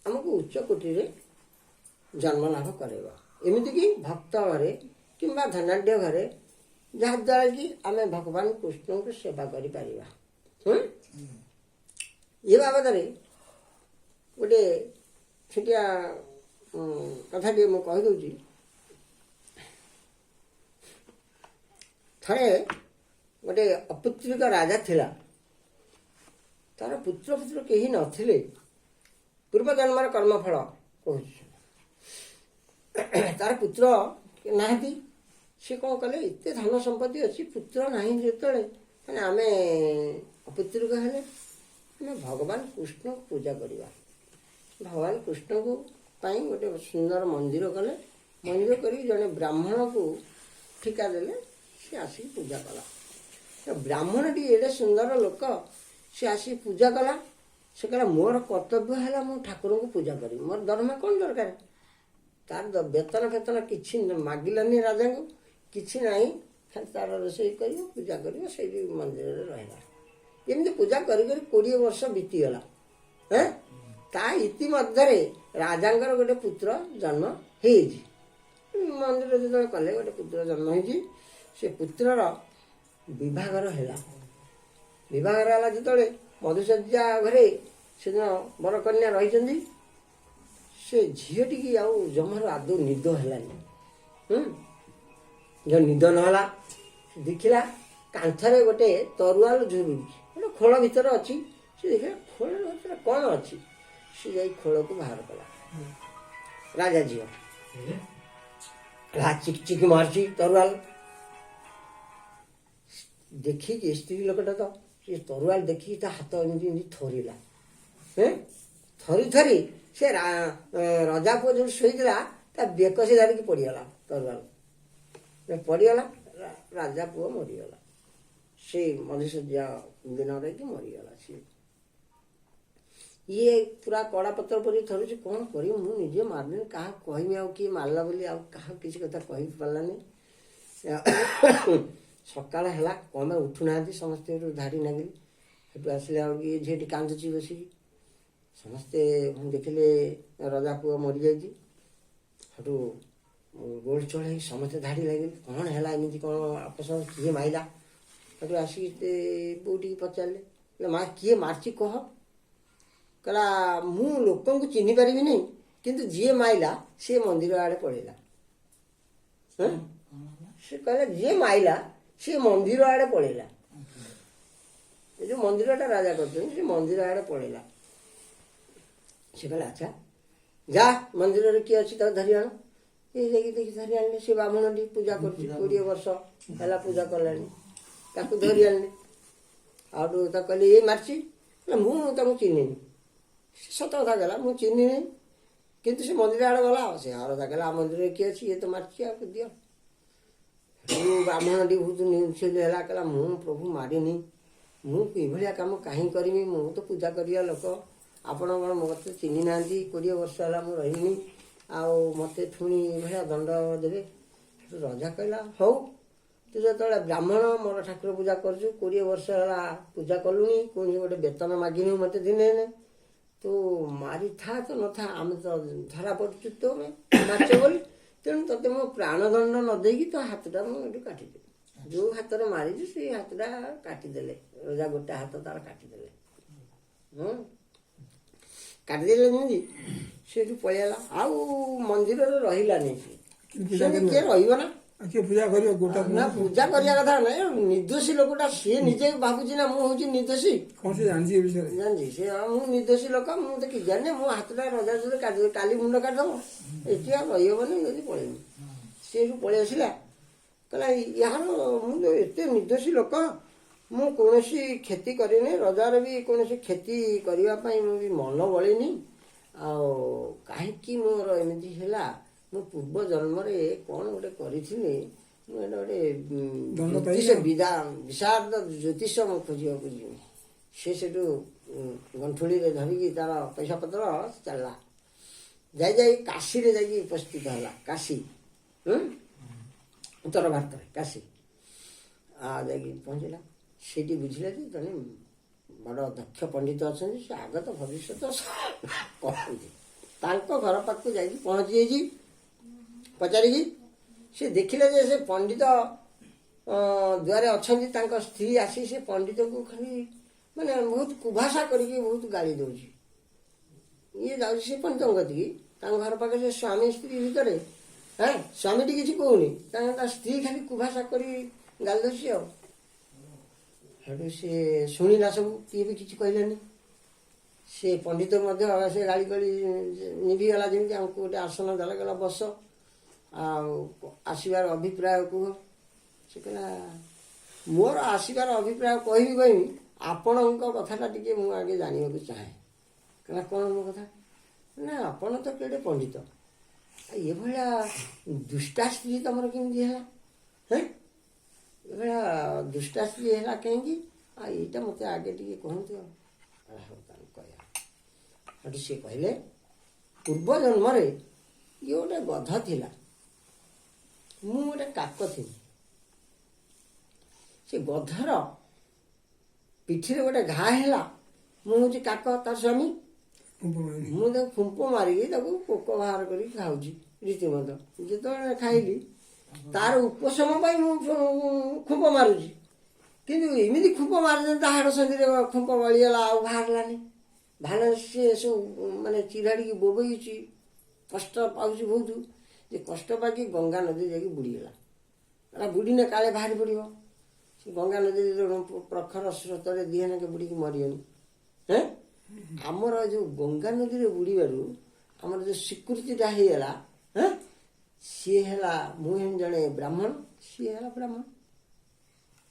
ଆମକୁ ଉଚ୍ଚ କୋଟିରେ ଜନ୍ମ ଲାଭ କରାଇବ। ଏମିତିକି ଭକ୍ତ ଘରେ କିମ୍ବା ଧନାଢ଼୍ୟ ଘରେ, ଯାହାଦ୍ୱାରା କି ଆମେ ଭଗବାନ କୃଷ୍ଣଙ୍କୁ ସେବା କରିପାରିବା। ଏ ବାବଦରେ ଗୋଟେ ଛୋଟିଆ କଥାଟିଏ ମୁଁ କହିଦେଉଛି। ଥରେ ଗୋଟେ ଅପୁତ୍ରିକ ରାଜା ଥିଲା। ତାର ପୁତ୍ର କେହି ନଥିଲେ। ପୂର୍ବଜନ୍ମର କର୍ମଫଳ କହୁଛି। ତାର ପୁତ୍ର ନାହାନ୍ତି। ସେ କ'ଣ କଲେ, ଏତେ ଧନ ସମ୍ପତ୍ତି ଅଛି, ପୁତ୍ର ନାହିଁ ଯେତେବେଳେ, ମାନେ ଆମେ ଅପୁତ୍ରିକ ହେଲେ ଆମେ ଭଗବାନ କୃଷ୍ଣଙ୍କୁ ପୂଜା କରିବା। ଭଗବାନ କୃଷ୍ଣଙ୍କୁ ପାଇଁ ଗୋଟେ ସୁନ୍ଦର ମନ୍ଦିର କଲେ। ମନ୍ଦିର କରି ଜଣେ ବ୍ରାହ୍ମଣକୁ ଠିକା ଦେଲେ, ସେ ଆସିକି ପୂଜା କଲା। ବ୍ରାହ୍ମଣଟି ଏଡ଼େ ସୁନ୍ଦର ଲୋକ, ସେ ଆସିକି ପୂଜା କଲା। ସେ କହିଲା ମୋର କର୍ତ୍ତବ୍ୟ ହେଲା ମୁଁ ଠାକୁରଙ୍କୁ ପୂଜା କରିବି, ମୋର ଦରମା କ'ଣ ଦରକାର। ତାର ବେତନ ଫେତନ କିଛି ମାଗିଲାନି ରାଜାଙ୍କୁ, କିଛି ନାହିଁ, ଖାଲି ତାର ରୋଷେଇ କରିବ, ପୂଜା କରିବ, ସେଇଠି ମନ୍ଦିରରେ ରହିଲା। ଏମିତି ପୂଜା କରି 20 ବର୍ଷ ବିତିଗଲା। ତା ଇତିମଧ୍ୟରେ ରାଜାଙ୍କର ଗୋଟେ ପୁତ୍ର ଜନ୍ମ ହେଇଛି। ମନ୍ଦିର ଯେତେବେଳେ କଲେ ଗୋଟେ ପୁତ୍ର ଜନ୍ମ ହେଇଛି। ସେ ପୁତ୍ରର ବିଭାଘର ହେଲା। ବିଭାଘର ହେଲା ଯେତେବେଳେ ମଧୁଶଯ୍ୟା ଘରେ ସେଦିନ ବରକନ୍ୟା ରହିଛନ୍ତି। ସେ ଝିଅଟିକି ଆଉ ଜମାରୁ ଆଦୌ ନିଦ ହେଲାନି। ଯେଉଁ ନିଦ ନହେଲା, ଦେଖିଲା କାନ୍ଥରେ ଗୋଟେ ତରୁଆଲ ଝୁଲୁଛି, ଗୋଟେ ଖୋଳ ଭିତରେ ଅଛି। ସେ ଦେଖିଲା ଖୋଳ ଭିତରେ କ'ଣ ଅଛି। ସେ ଯାଇ ଖୋଳକୁ ବାହାର କଲା। ରାଜା ଝିଅ ଚିକ୍ ଚିକ୍ ମାରୁଛି ତରୁଆଲ। ଦେଖିକି ସ୍ତ୍ରୀ ଲୋକଟା ତ ସେ ତରୁଆଲ ଦେଖିକି ତା ହାତ ଏମିତି ଥରିଲା। ଥରି ସେ ରଜା ପୁଅ ଯୋଉଠି ଶୋଇଥିଲା ତା ବେକ ସେ ଧରିକି ପଡ଼ିଗଲା। ତରୁଆଲ ପଡ଼ିଗଲା, ରାଜା ପୁଅ ମରିଗଲା। ସେ ମଧୁଶଯ୍ୟା ଦିନରେ କି ମରିଗଲା ସିଏ। ଇଏ ପୁରା କଡ଼ା ପତ୍ର ପରି ଥରୁଛି, କ'ଣ କରିବି ମୁଁ ନିଜେ ମାରିନି, କାହାକୁ କହିବି ଆଉ କିଏ ମାରିଲା ବୋଲି ଆଉ କାହାକୁ କିଛି କଥା କହିପାରିଲାନି। ସକାଳ ହେଲା, କ'ଣ ପାଇଁ ଉଠୁନାହାନ୍ତି, ସମସ୍ତେ ଏଠୁ ଧାଡ଼ି ନାଗିଲେ। ସେଠୁ ଆସିଲେ ଆଉ ଇଏ ଝିଅଟି କାନ୍ଦୁଛି ବସିକି। ସମସ୍ତେ ଦେଖିଲେ ରଜା ପୁଅ ମରିଯାଇଛି। ସେଠୁ ଗୋଳ ଚୋଳ ହେଇକି ସମସ୍ତେ ଧାଡ଼ି ଲାଗିଲେ, କ'ଣ ହେଲା ଏମିତି, କ'ଣ ଆପସ କିଏ ମାଇଲା? ସେଠୁ ଆସିକି ବୋଉଟିକି ପଚାରିଲେ, ମା କିଏ ମାରିଛି କହ? କହିଲା ମୁଁ ଲୋକଙ୍କୁ ଚିହ୍ନି ପାରିବିନି, କିନ୍ତୁ ଯିଏ ମାଇଲା ସିଏ ମନ୍ଦିର ଆଡ଼େ ପଳେଇଲା। ସେ କହିଲା ଯିଏ ମାଇଲା ସିଏ ମନ୍ଦିର ଆଡ଼େ ପଳେଇଲା। ଏ ଯେଉଁ ମନ୍ଦିରଟା ରାଜା କରିଛନ୍ତି ସେ ମନ୍ଦିର ଆଡ଼େ ପଳେଇଲା। ସେ କହିଲା ଆଚ୍ଛା ଯା ମନ୍ଦିରରେ କିଏ ଅଛି ତାକୁ ଧରି ଆଣ। ଏ ଯାଇକି ଦେଖି ଧରି ଆଣିଲେ। ସେ ବ୍ରାହ୍ମଣଟି ପୂଜା କରୁଛି, 20 ବର୍ଷ ହେଲା ପୂଜା କଲାଣି। ତାକୁ ଧରି ଆଣିଲେ। ଆଉ ତାକୁ କହିଲେ ଏ ମାରିଛି? ମୁଁ ତାକୁ ଚିହ୍ନିନି। ସେ ସତ କଥା କହିଲା ମୁଁ ଚିହ୍ନିନି, କିନ୍ତୁ ସେ ମନ୍ଦିର ଆଡ଼େ ଗଲା। ସେ ରଜା କହିଲା ଆମ ମନ୍ଦିରରେ କିଏ ଅଛି, ଇଏ ତ ମାରିଛି, ଆଉ ଦିଅ। ବ୍ରାହ୍ମଣଟି ବହୁତ ନିର୍ଚ୍ଛିଦ ହେଲା, କହିଲା ମୁଁ ପ୍ରଭୁ ମାରିନି, ମୁଁ ଏଭଳିଆ କାମ କାହିଁ କରିବି, ମୁଁ ତ ପୂଜା କରିବା ଲୋକ, ଆପଣ କ'ଣ ମୋତେ ଚିହ୍ନି ନାହାନ୍ତି, 20 ବର୍ଷ ହେଲା ମୁଁ ରହିନି, ଆଉ ମୋତେ ପୁଣି ଏଭଳିଆ ଦଣ୍ଡ ଦେବେ। ରଜା କହିଲା ହଉ, ତୁ ଯେତେବେଳେ ବ୍ରାହ୍ମଣ ମୋର ଠାକୁର ପୂଜା କରୁଛୁ, 20 ବର୍ଷ ହେଲା ପୂଜା କଲୁଣି, ପୁଣି ଗୋଟେ ବେତନ ମାଗିନି ମୋତେ ଦିନେ ତୁ ମାରିଥା ତ ନଥା, ଆମେ ତ ଧରା ପଡ଼ୁଛୁ ତମେ ମାରିଛ ବୋଲି, ତେଣୁ ତୋତେ ମୁଁ ପ୍ରାଣଦଣ୍ଡ ନ ଦେଇକି ତୋ ହାତଟା ମୁଁ ଏଠୁ କାଟିଦେବି। ଯେଉଁ ହାତରେ ମାରିଛୁ ସେଇ ହାତଟା କାଟିଦେଲେ। ରଜା ଗୋଟେ ହାତ ତାର କାଟିଦେଲେ। କାଟିଦେଲେ ଯେମିତି ସେଠୁ ପଳେଇଗଲା। ଆଉ ମନ୍ଦିରରେ ରହିଲାନି। ସେ କିଏ ରହିବ ନା, କିଏ ପୂଜା କରିବ? ଗୋଟା ନା ପୂଜା କରିବା କଥା ନାହିଁ। ନିର୍ଦ୍ଦୋଷୀ ଲୋକଟା ସିଏ ନିଜେ ଭାବୁଛି ନା ମୁଁ ହଉଛି ନିର୍ଦ୍ଦୋଷୀ। କ'ଣ ସେ ଜାଣିଛି ଏ ବିଷୟରେ? ଜାଣିଛି ସେ ମୁଁ ନିର୍ଦ୍ଦୋଷୀ ଲୋକ, ମୁଁ ତ କିଛି ଜାଣିନି, ମୁଁ ହାତଟା ରଜା ସହିତ କାଟିଦେବି, କାଲି ମୁଣ୍ଡ କାଟିଦେବ, ଏଠି ଆଉ ରହିହବନି, ଯଦି ପଳେଇବି। ସେ ଏଠୁ ପଳେଇ ଆସିଲା। କହିଲା ୟାର ମୁଁ ତ ଏତେ ନିର୍ଦ୍ଦୋଷୀ ଲୋକ, ମୁଁ କୌଣସି କ୍ଷତି କରିନି, ରଜାର ବି କୌଣସି କ୍ଷତି କରିବା ପାଇଁ ମୁଁ ବି ମନ ବଳିନି, ଆଉ କାହିଁକି ମୋର ଏମିତି ହେଲା, ମୁଁ ପୂର୍ବ ଜନ୍ମରେ କ'ଣ ଗୋଟେ କରିଥିଲି, ମୁଁ ଏଇଟା ଗୋଟେ ବିଶାରଦ ଜ୍ୟୋତିଷ ମୁଁ ଖୋଜିବାକୁ ଯିବି। ସେ ସେଠୁ ଗଣ୍ଠୁଳିରେ ଧରିକି ତାର ପଇସା ପତ୍ର ଚାଲିଲା। ଯାଇ କାଶୀରେ ଯାଇକି ଉପସ୍ଥିତ ହେଲା। କାଶୀ ଉତ୍ତର ଭାରତରେ କାଶୀ ଯାଇକି ପହଞ୍ଚିଲା। ସେଇଠି ବୁଝିଲା ଯେ ଜଣେ ବଡ଼ ଦକ୍ଷ ପଣ୍ଡିତ ଅଛନ୍ତି, ସେ ଆଗତ ଭବିଷ୍ୟତ କହନ୍ତି। ତାଙ୍କ ଘର ପାଖକୁ ଯାଇକି ପହଞ୍ଚି ଯାଇଛି। ପଚାରିକି ସେ ଦେଖିଲେ ଯେ ସେ ପଣ୍ଡିତ ଦୁଆରେ ଅଛନ୍ତି। ତାଙ୍କ ସ୍ତ୍ରୀ ଆସି ସେ ପଣ୍ଡିତକୁ ଖାଲି ମାନେ ବହୁତ କୁଭାଷା କରିକି ବହୁତ ଗାଳି ଦେଉଛି। ଇଏ ଯାଉଛି ସେ ପଣ୍ଡିତଙ୍କ କତିକି, ତାଙ୍କ ଘର ପାଖରେ ସେ ସ୍ୱାମୀ ସ୍ତ୍ରୀ ଭିତରେ ସ୍ୱାମୀଟି କିଛି କହୁନି, ତା ସ୍ତ୍ରୀ ଖାଲି କୁଭାଷା କରି ଗାଳି ଦେଉଛି। ଆଉ ସେଠୁ ସେ ଶୁଣିଲା ସବୁ, କିଏ ବି କିଛି କହିଲେନି। ସେ ପଣ୍ଡିତ ମଧ୍ୟ ସେ ଗାଳି ଗାଳି ନିଭିଗଲା। ଯେମିତି ଆମକୁ ଗୋଟେ ଆସନ ଦେଲା, ଗଲା ବସ, ଆଉ ଆସିବାର ଅଭିପ୍ରାୟ କୁହ। ସେ କହିଲା ମୋର ଆସିବାର ଅଭିପ୍ରାୟ କହିବି, ଆପଣଙ୍କ କଥାଟା ଟିକେ ମୁଁ ଆଗେ ଜାଣିବାକୁ ଚାହେଁ। କହିଲା କ'ଣ ମୋ କଥା? ନା ଆପଣ ତ କେଡ଼େ ପଣ୍ଡିତ, ଏଭଳିଆ ଦୁଷ୍ଟା ସ୍ତ୍ରୀ ତମର କେମିତି ହେଲା? ଏଭଳିଆ ଦୁଷ୍ଟା ସ୍ତ୍ରୀ ହେଲା କାହିଁକି? ଆଉ ଏଇଟା ମୋତେ ଆଗେ ଟିକେ କୁହନ୍ତୁ। ହଉ ତାଙ୍କୁ କହିବା। ସେଠୁ ସିଏ କହିଲେ ପୂର୍ବ ଜନ୍ମରେ ଇଏ ଗୋଟେ ଗଧ ଥିଲା, ମୁଁ ଗୋଟେ କାକ ଥିଲି। ସେ ଗଧର ପିଠିରେ ଗୋଟେ ଘା ହେଲା, ମୁଁ ହେଉଛି କାକ ତାର ସ୍ୱାମୀ। ମୁଁ ତାକୁ ଫୁମ୍ପ ମାରିକି ତାକୁ ପୋକ ବାହାର କରିକି ଖାଉଛି ରୀତିମତ। ଯେତେବେଳେ ଖାଇଲି ତାର ଉପଶମ ପାଇଁ ମୁଁ ଖୁମ୍ପ ମାରୁଛି, କିନ୍ତୁ ଏମିତି ଖୁମ୍ପ ମାରିଦେଲି ତା ହାଡ଼ ସନ୍ଧିରେ ଖୁମ୍ପ ବଳିଗଲା, ଆଉ ବାହାରିଲାନି। ବାହାରିଲା ସେ ସବୁ ମାନେ ଚିରାଡ଼ିକି ବୋବେଇଛି, କଷ୍ଟ ପାଉଛି ବହୁତ। ଯେ କଷ୍ଟ ପାଇକି ଗଙ୍ଗା ନଦୀ ଯାଇକି ବୁଡ଼ିଗଲା। ବୁଡ଼ିନେ କାଳେ ବାହାରି ପଡ଼ିବ। ସେ ଗଙ୍ଗା ନଦୀରେ ପ୍ରଖର ସ୍ରୋତରେ ଦିହେନାକେ ବୁଡ଼ିକି ମରିଗଲି। ଆମର ଯେଉଁ ଗଙ୍ଗା ନଦୀରେ ବୁଡ଼ିବାରୁ ଆମର ଯେଉଁ ସ୍ୱୀକୃତିଟା ହେଇଗଲା, ସିଏ ହେଲା ମୁଁ ହେଲି ଜଣେ ବ୍ରାହ୍ମଣ, ସିଏ ହେଲା ବ୍ରାହ୍ମଣ।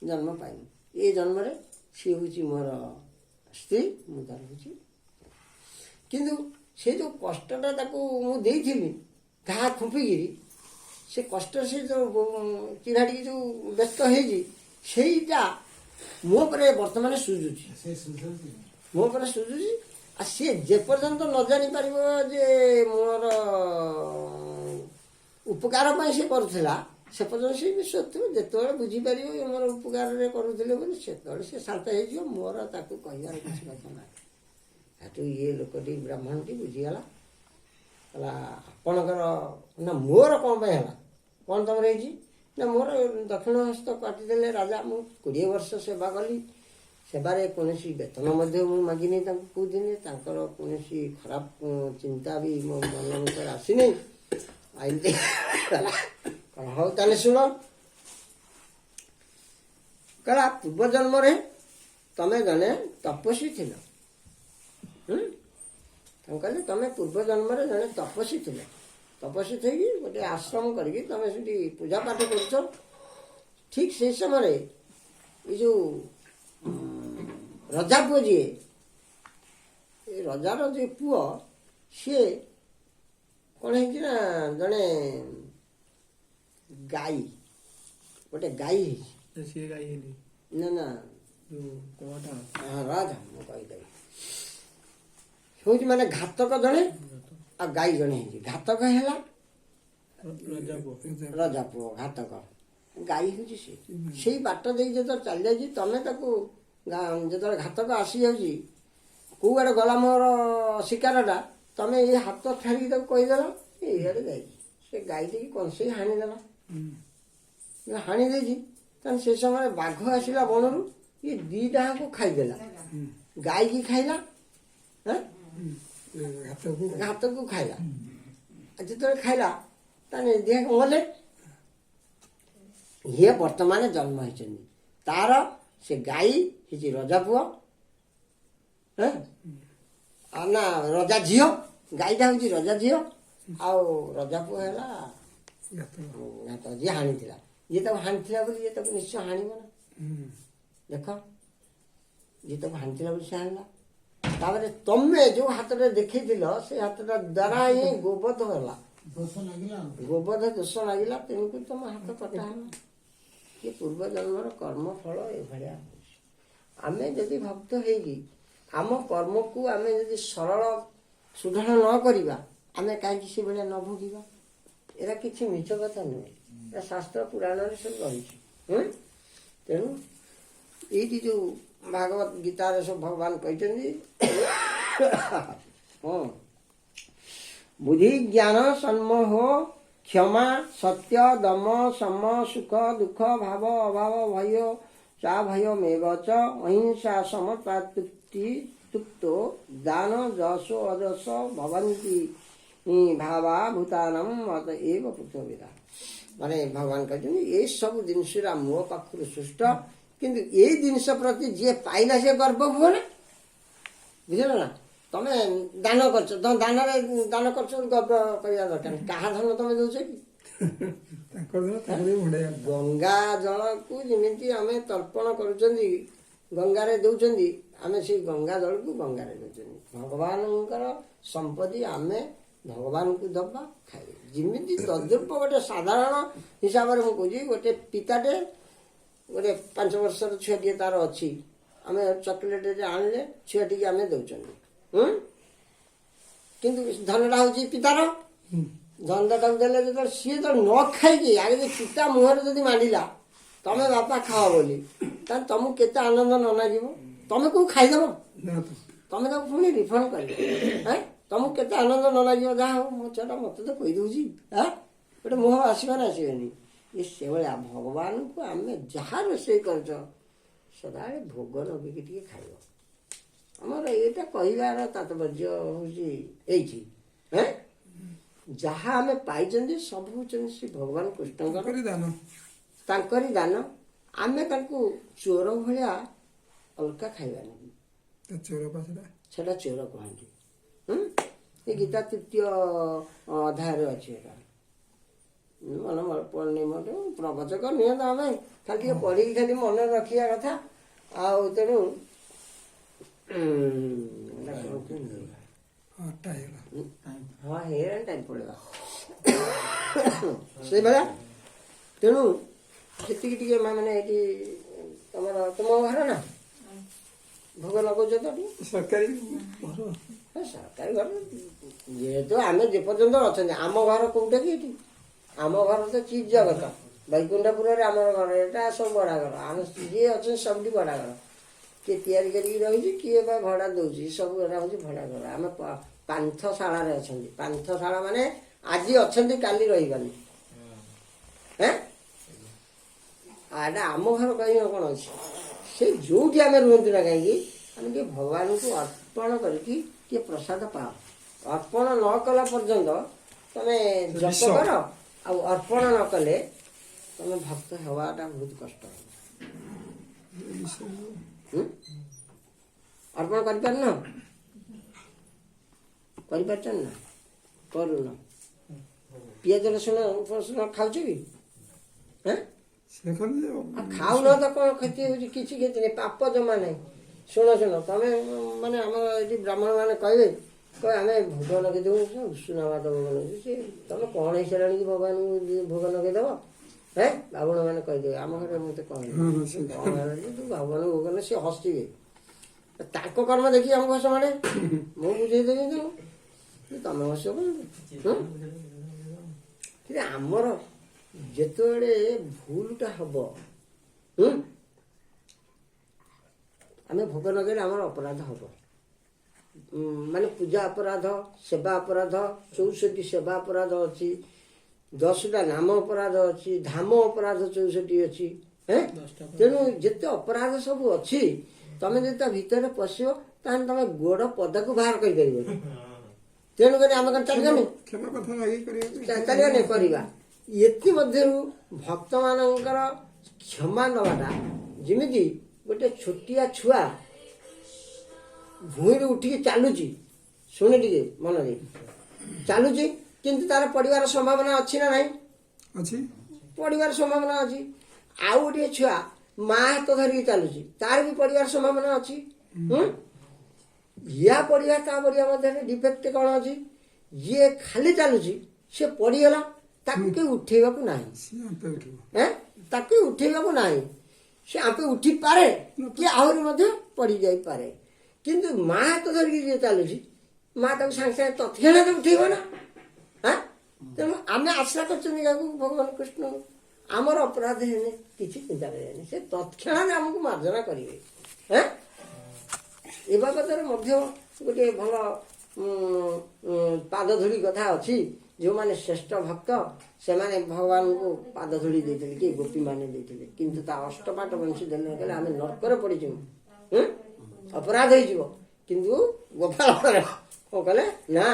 ଜନ୍ମ ପାଇନି। ଏ ଜନ୍ମରେ ସିଏ ହେଉଛି ମୋର ସ୍ତ୍ରୀ, ମୁଁ ତାର ହେଉଛି। କିନ୍ତୁ ସେ ଯେଉଁ କଷ୍ଟଟା ତାକୁ ମୁଁ ଦେଇଥିଲି ଘା ଖୁମ୍ପିକିରି, ସେ କଷ୍ଟ ସେ ଯେଉଁ ଚିରାଡ଼ିକି ଯେଉଁ ବ୍ୟସ୍ତ ହେଇଛି, ସେଇଟା ମୋ ଉପରେ ବର୍ତ୍ତମାନ ସୁଜୁଛି, ମୋ ଉପରେ ସୁଜୁଛି। ଆଉ ସିଏ ଯେପର୍ଯ୍ୟନ୍ତ ନ ଜାଣିପାରିବ ଯେ ମୋର ଉପକାର ପାଇଁ ସେ କରୁଥିଲା, ସେ ପର୍ଯ୍ୟନ୍ତ ସେ ବିଶ୍ୱାସ ଥିବ। ଯେତେବେଳେ ବୁଝିପାରିବ ଏ ମୋର ଉପକାରରେ କରୁଥିଲେ ବୋଲି ସେତେବେଳେ ସେ ଶାନ୍ତ ହେଇଯିବ। ମୋର ତାକୁ କହିବାର କିଛି କଥା ନାହିଁ। ହେଠୁ ଇଏ ଲୋକଟି ବ୍ରାହ୍ମଣଟି ବୁଝିଗଲା, କହିଲା ଆପଣଙ୍କର ନା ମୋର କ'ଣ ପାଇଁ ହେଲା, କ'ଣ ତମର ହେଇଛି? ନା ମୋର ଦକ୍ଷିଣ ହସ୍ତ କାଟିଦେଲେ ରାଜା, ମୁଁ 20 ବର୍ଷ ସେବା କଲି, ସେବାରେ କୌଣସି ବେତନ ମଧ୍ୟ ମୁଁ ମାଗିନି ତାଙ୍କୁ କହୁଥିଲି, ତାଙ୍କର କୌଣସି ଖରାପ ଚିନ୍ତା ବି ମୋ ମନ ଭିତରେ ଆସିନି। ଏମିତି ହଉ ତାହେଲେ ଶୁଣ, କହିଲା ପୂର୍ବ ଜନ୍ମରେ ତମେ ଜଣେ ତପସ୍ୱୀ ଥିଲ। ତାଙ୍କୁ କହିଲେ ତମେ ପୂର୍ବ ଜନ୍ମରେ ଜଣେ ତପସ୍ୱୀ ଥିଲ, ତପସ୍ୱୀ ଥଇକି ଗୋଟେ ଆଶ୍ରମ କରିକି ତମେ ସେଠି ପୂଜା ପାଠ କରୁଛ। ଠିକ୍ ସେଇ ସମୟରେ ଏ ଯେଉଁ ରଜା ପୁଅ ଯିଏ, ଏ ରଜାର ଯେ ପୁଅ, ସିଏ କ'ଣ ହେଇଛି ନା ଜଣେ ଗାଈ, ଗୋଟେ ଗାଈ ହେଇଛି। ସିଏ ଗାଈ ହେଇନି, ନା ନା ରାଜା ମୁଁ କହିଦେବି, ହଉଛି ମାନେ ଘାତକ ଜଣେ ଆଉ ଗାଈ ଜଣେ ହେଇଛି। ଘାତକ ହେଲା ରଜା ପୁଅ, ଘାତକ ଗାଈ ହେଉଛି ସେ। ସେଇ ବାଟ ଦେଇକି ଯେତେବେଳେ ଚାଲି ଯାଇଛି, ତମେ ତାକୁ ଯେତେବେଳେ ଘାତକ ଆସିଯାଉଛି, କୋଉଆଡ଼େ ଗଲା ମୋର ଶିକାରଟା, ତମେ ଏଇ ହାତ ଛାଡ଼ିକି ତାକୁ କହିଦେଲ ଏଇଆଡ଼େ ଯାଇଛି। ସେ ଗାଈଟିକି କଂସେଇ ହାଣିଦେଲା, ହାଣି ଦେଇଛି। ତାହେଲେ ସେ ସମୟରେ ବାଘ ଆସିଲା ବଣରୁ, ଇଏ ଦିଟାକୁ ଖାଇଦେଲା, ଗାଈକି ଖାଇଲା, ଘାତକୁ ଖାଇଲା। ଯେତେବେଳେ ଖାଇଲା ତାହେଲେ ଦିହାକୁ ମଲେ। ଇଏ ବର୍ତ୍ତମାନ ଜନ୍ମ ହେଇଛନ୍ତି, ତାର ସେ ଗାଈ ହେଇଛି ରଜା ପୁଅ, ନା ରଜା ଝିଅ, ଗାଈଟା ହଉଛି ରଜା ଝିଅ, ଆଉ ରଜା ପୁଅ ହେଲା ଘାତକ, ଯିଏ ହାଣିଥିଲା। ଯିଏ ତାକୁ ହାଣିଥିଲା ବୋଲି ଇଏ ତାକୁ ନିଶ୍ଚୟ ହାଣିବ ନା। ଦେଖ, ଯିଏ ତାକୁ ହାଣିଥିଲା ବୋଲି ସେ ହାଣିଲା। ତାପରେ ତମେ ଯୋଉ ହାତଟା ଦେଖେଇଥିଲ, ସେ ହାତଟା ଦ୍ୱାରା ହିଁ ଗୋବଧ ହେଲା, ଗୋବଧ ଦୋଷ ଲାଗିଲା, ତେଣୁକରି ତମ ହାତ କଟା ହେଲା। କି ପୂର୍ବ ଜନ୍ମର କର୍ମ ଫଳ ଏଭଳିଆ ହେଉଛି। ଆମେ ଯଦି ଭକ୍ତ ହେଇକି ଆମ କର୍ମକୁ ଆମେ ଯଦି ସରଳ ସୁଦୃଢ଼ ନ କରିବା, ଆମେ କାହିଁକି ସେଭଳିଆ ନ ଭୋଗିବା? ଏରା କିଛି ମିଛ କଥା ନୁହେଁ, ଏରା ଶାସ୍ତ୍ର ପୁରାଣରେ ସବୁ ରହିଛି। ତେଣୁ ଏଇଠି ଯେଉଁ ଭାଗବତ ଗୀତାରେ ସବୁ ଭଗବାନ କହିଛନ୍ତି, ହଁ, ବୁଦ୍ଧି ଜ୍ଞାନ ସମ୍ମୋହ କ୍ଷମା ସତ୍ୟ ଦମ ସମ ସୁଖ ଦୁଃଖ ଭାବ ଅଭାବ ଭୟ ଚା ଭୟ ମେବ ଚ ଅହିଂସା ସମତା ତୃପ୍ତି ତୁକ୍ତ ଦାନ ଯଶ ଅଯଶ ଭବନ୍ତି ଭାବା ଭୂତାନମ ମତ ଏବ ପୃଥବୀରା। ମାନେ ଭଗବାନ କହିଛନ୍ତି ଏସବୁ ଜିନିଷଟା ମୋ ପାଖରୁ ସୃଷ୍ଟ, କିନ୍ତୁ ଏଇ ଜିନିଷ ପ୍ରତି ଯିଏ ପାଇଲା ସେ ଗର୍ବ ହୁଏ ନା। ବୁଝିଲ ନା? ତମେ ଦାନ କରୁଛ, ତମ ଦାନରେ ଦାନ କରୁଛ ଗର୍ବ କରିବା ଦରକାର। କାହା ଧନ ତମେ ଦଉଛ କି? ଗଙ୍ଗା ଜଳକୁ ଯେମିତି ଆମେ ତର୍ପଣ କରୁଛନ୍ତି, ଗଙ୍ଗାରେ ଦଉଛନ୍ତି, ଆମେ ସେଇ ଗଙ୍ଗା ଜଳକୁ ଗଙ୍ଗାରେ ଦଉଛନ୍ତି। ଭଗବାନଙ୍କର ସମ୍ପତ୍ତି ଆମେ ଭଗବାନଙ୍କୁ ଦବା, ଖାଇବା। ଯେମିତି ତଦ୍ରୂପ ଗୋଟେ ସାଧାରଣ ହିସାବରେ ମୁଁ କହୁଛି, ଗୋଟେ ପିତାଟେ ଗୋଟେ 5 ବର୍ଷର ଛୁଆଟିଏ ତାର ଅଛି, ଆମେ ଚକୋଲେଟରେ ଆଣିଲେ ଛୁଆଟିକି ଆମେ ଦଉଛନ୍ତି। କିନ୍ତୁ ଧନଟା ହଉଛି ପିତାର। ଧନଟାକୁ ଦେଲେ ଯେତେବେଳେ ସିଏ ତ ନ ଖାଇକି ଆଗେ ଯେ ପିତା ମୁହଁରେ ଯଦି ମାଣ୍ଡିଲା ତମେ ବାପା ଖାଅ ବୋଲି, ତାହେଲେ ତମକୁ କେତେ ଆନନ୍ଦ ନ ଲାଗିବ? ତମେ କୋଉ ଖାଇଦବ, ତମେ ତାକୁ ପୁଣି ରିଫଣ୍ଡ କରିବ। ତମକୁ କେତେ ଆନନ୍ଦ ନ ଲାଗିବ? ଯାହା ହଉ ମୋ ଛୁଆଟା ମତେ ତ କହିଦଉଛି, ଗୋଟେ ମୁହଁ ଆସିବ ନା ଆସିବନି? ଏ ସେଭଳିଆ ଭଗବାନଙ୍କୁ ଆମେ ଯାହା ରୋଷେଇ କରୁଛ ସଦାବେଳେ ଭୋଗ ଲଗେଇକି ଟିକେ ଖାଇବ। ଆମର ଏଇଟା କହିବାର ତାତ୍ପର୍ଯ୍ୟ ହଉଛି ଏଇଠି, ଯାହା ଆମେ ପାଇଛନ୍ତି ସବୁ ହଉଛନ୍ତି ଶ୍ରୀ ଭଗବାନ କୃଷ୍ଣଙ୍କର ଦାନ, ତାଙ୍କରି ଦାନ। ଆମେ ତାଙ୍କୁ ଚୋର ଭଳିଆ ଅଲଗା ଖାଇବାନି, ସେଟା ଚୋର କହନ୍ତି। ଏ ଗୀତା 3ୟ ଅଧ୍ୟାୟରେ ଅଛି। ଏଟା ମନେ ପଡ଼ୁନି ମୋର, ପ୍ରବଚକ ନୁହେଁ ତ ଆମେ, ଖାଲି ଟିକେ ପଢ଼ିକି ଖାଲି ମନେ ରଖିବା କଥା। ଆଉ ତେଣୁ ହଁ ହେଇଗଲାଣି, ଟାଇମ୍ ପଳେଇବା ସେଇଭଳିଆ। ତେଣୁ ସେତିକି ଟିକେ ମାନେ ଏଠି ତମର ତୁମ ଘର ନା ଭୋଗ ଲଗାଉଛ ତ ଟିକେ ସରକାରୀ ଘର ହଁ, ସରକାରୀ ଘର ଯେହେତୁ ଆମେ ଯେପର୍ଯ୍ୟନ୍ତ ଅଛନ୍ତି ଆମ ଘର କୋଉଟା କି ଏଠି ଆମ ଘର ତ ଚିତ୍ ଜଗତ ବୈକୁଣ୍ଠପୁରରେ ଆମର ଘର ଏଟା ସବୁ ବଡ଼ା ଘର ଆମେ ଯିଏ ଅଛନ୍ତି ସବୁଠି ବଡ଼ା ଘର କିଏ ତିଆରି କରିକି ରହିଛି କିଏ ବା ଭଡ଼ା ଦଉଛି ସବୁ ଏଟା ହଉଛି ଭଡ଼ା ଘର ଆମେ ପାନ୍ଥଶାଳାରେ ଅଛନ୍ତି ପାନ୍ଥଶାଳା ମାନେ ଆଜି ଅଛନ୍ତି କାଲି ରହିବାନି ହେଁ ଏଟା ଆମ ଘର କହିବା କ'ଣ ଅଛି ସେ ଯୋଉଠି ଆମେ ରୁହନ୍ତୁ ନା କାହିଁକି ଆମେ ଟିକେ ଭଗବାନଙ୍କୁ ଅର୍ପଣ କରିକି ଟିକେ ପ୍ରସାଦ ପାଅ ଅର୍ପଣ ନ କଲା ପର୍ଯ୍ୟନ୍ତ ତମେ ଜପ କର ଆଉ ଅର୍ପଣ ନ କଲେ ତମେ ଭକ୍ତ ହେବାଟା ବହୁତ କଷ୍ଟ ହେବ ଅର୍ପଣ କରିପାରୁନ କରିପାରୁଛ ନା କରୁନ ପିଆଜ ରସୁଣ ଖାଉଛ କି ହେଁ ସେ ଖାଲି ଆଉ ଖାଉନ ତ କ'ଣ କ୍ଷତି ହେଉଛି କିଛି କ୍ଷତି ନାହିଁ ପାପ ଜମା ନାହିଁ ଶୁଣ ତମେ ମାନେ ଆମର ଏଠି ବ୍ରାହ୍ମଣ ମାନେ କହିବେ ଆମେ ଭୋଗ ଲଗେଇଦେବୁ ଉଷୁନା ଭାତ ଭୋଗ ଲଗେଇଦେବୁ ସେ ତମେ କ'ଣ ହେଇସାରିଲାଣି କି ଭଗବାନଙ୍କୁ ଭୋଗ ଲଗେଇଦେବ ହେଁ ବ୍ରାହ୍ମଣ ମାନେ କହିଦେବେ ଆମ ଘରେ ମତେ କହିବେ କ'ଣ ହେଲାଣି ତୁ ଭଗବାନଙ୍କୁ ଭୋଗ ନେ ସିଏ ହସିବେ ତାଙ୍କ କର୍ମ ଦେଖି ଆମକୁ ହସ ମାଡ଼େ ମୁଁ ବୁଝେଇଦେବି ତମେ ହସ କିନ୍ତୁ ଆମର ଯେତେବେଳେ ଭୁଲଟା ହବ ଆମେ ଭୋଗ ଲଗେଇଲେ ଆମର ଅପରାଧ ହବ ମାନେ ପୂଜା ଅପରାଧ ସେବା ଅପରାଧ 64 ସେବା ଅପରାଧ ଅଛି 10ଟା ନାମ ଅପରାଧ ଅଛି ଧାମ ଅପରାଧ 64 ଅଛି ତେଣୁ ଯେତେ ଅପରାଧ ସବୁ ଅଛି ତମେ ଯଦି ତା ଭିତରେ ପଶିବ ତାହେଲେ ତମେ ଗୋଡ଼ ପଦାକୁ ବାହାର କରିପାରିବ ତେଣୁକରି ଆମେ କ'ଣ ଚାଲିବାନି କରିବା ଏଥିମଧ୍ୟରୁ ଭକ୍ତମାନଙ୍କର କ୍ଷମା ନେବାଟା ଯେମିତି ଗୋଟେ ଛୋଟିଆ ଛୁଆ ଭୂଇଁରୁ ଉଠିକି ଚାଲୁଛି ଶୁଣି ଟିକେ ମନ ଦେଇ ଚାଲୁଛି କିନ୍ତୁ ତାର ପଡ଼ିବାର ସମ୍ଭାବନା ଅଛି ନା ନାହିଁ ଅଛି ପଡ଼ିବାର ସମ୍ଭାବନା ଅଛି ଆଉ ଗୋଟିଏ ଛୁଆ ମା ହାତ ଧରିକି ଚାଲୁଛି ତାର ବି ପଡ଼ିବାର ସମ୍ଭାବନା ଅଛି ୟା ପଡ଼ିବା ତା ପଡ଼ିବା ମଧ୍ୟରେ ଡିଫେକ୍ଟ କ'ଣ ଅଛି ଯିଏ ଖାଲି ଚାଲୁଛି ସେ ପଡ଼ିଗଲା ତାକୁ କେହି ଉଠେଇବାକୁ ନାହିଁ ତାକୁ ଉଠେଇବାକୁ ନାହିଁ ସେ ଆପେ ଉଠିପାରେ କି ଆହୁରି ମଧ୍ୟ ପଡ଼ିଯାଇପାରେ କିନ୍ତୁ ମା ହାତ ଧରିକି ଯିଏ ଚାଲୁଛି ମା ତାକୁ ସାଙ୍ଗେ ସାଙ୍ଗେ ତତ୍କ୍ଷଣାତ ଉଠେଇବ ନା ତେଣୁ ଆମେ ଆଶା କରୁଛନ୍ତି କାହାକୁ ଭଗବାନ କୃଷ୍ଣ ଆମର ଅପରାଧ ହେଲେ କିଛି ଚିନ୍ତା କରିବେନି ସେ ତତ୍କ୍ଷଣାତ ଆମକୁ ମାର୍ଜନା କରିବେ ଏ ବାବଦରେ ମଧ୍ୟ ଗୋଟିଏ ଭଲ ପାଦ ଧୂଳି କଥା ଅଛି ଯେଉଁମାନେ ଶ୍ରେଷ୍ଠ ଭକ୍ତ ସେମାନେ ଭଗବାନଙ୍କୁ ପାଦ ଧୂଳି ଦେଇଥିଲେ କି ଗୋପୀମାନେ ଦେଇଥିଲେ କିନ୍ତୁ ତା ଅଷ୍ଟପାଠ ବଂଶୀ ଦେଲେ କହିଲେ ଆମେ ନର୍କରେ ପଡ଼ିଯିବୁ ଅପରାଧ ହେଇଯିବ କିନ୍ତୁ ଗୋପାଳ କ'ଣ କଲେ ନା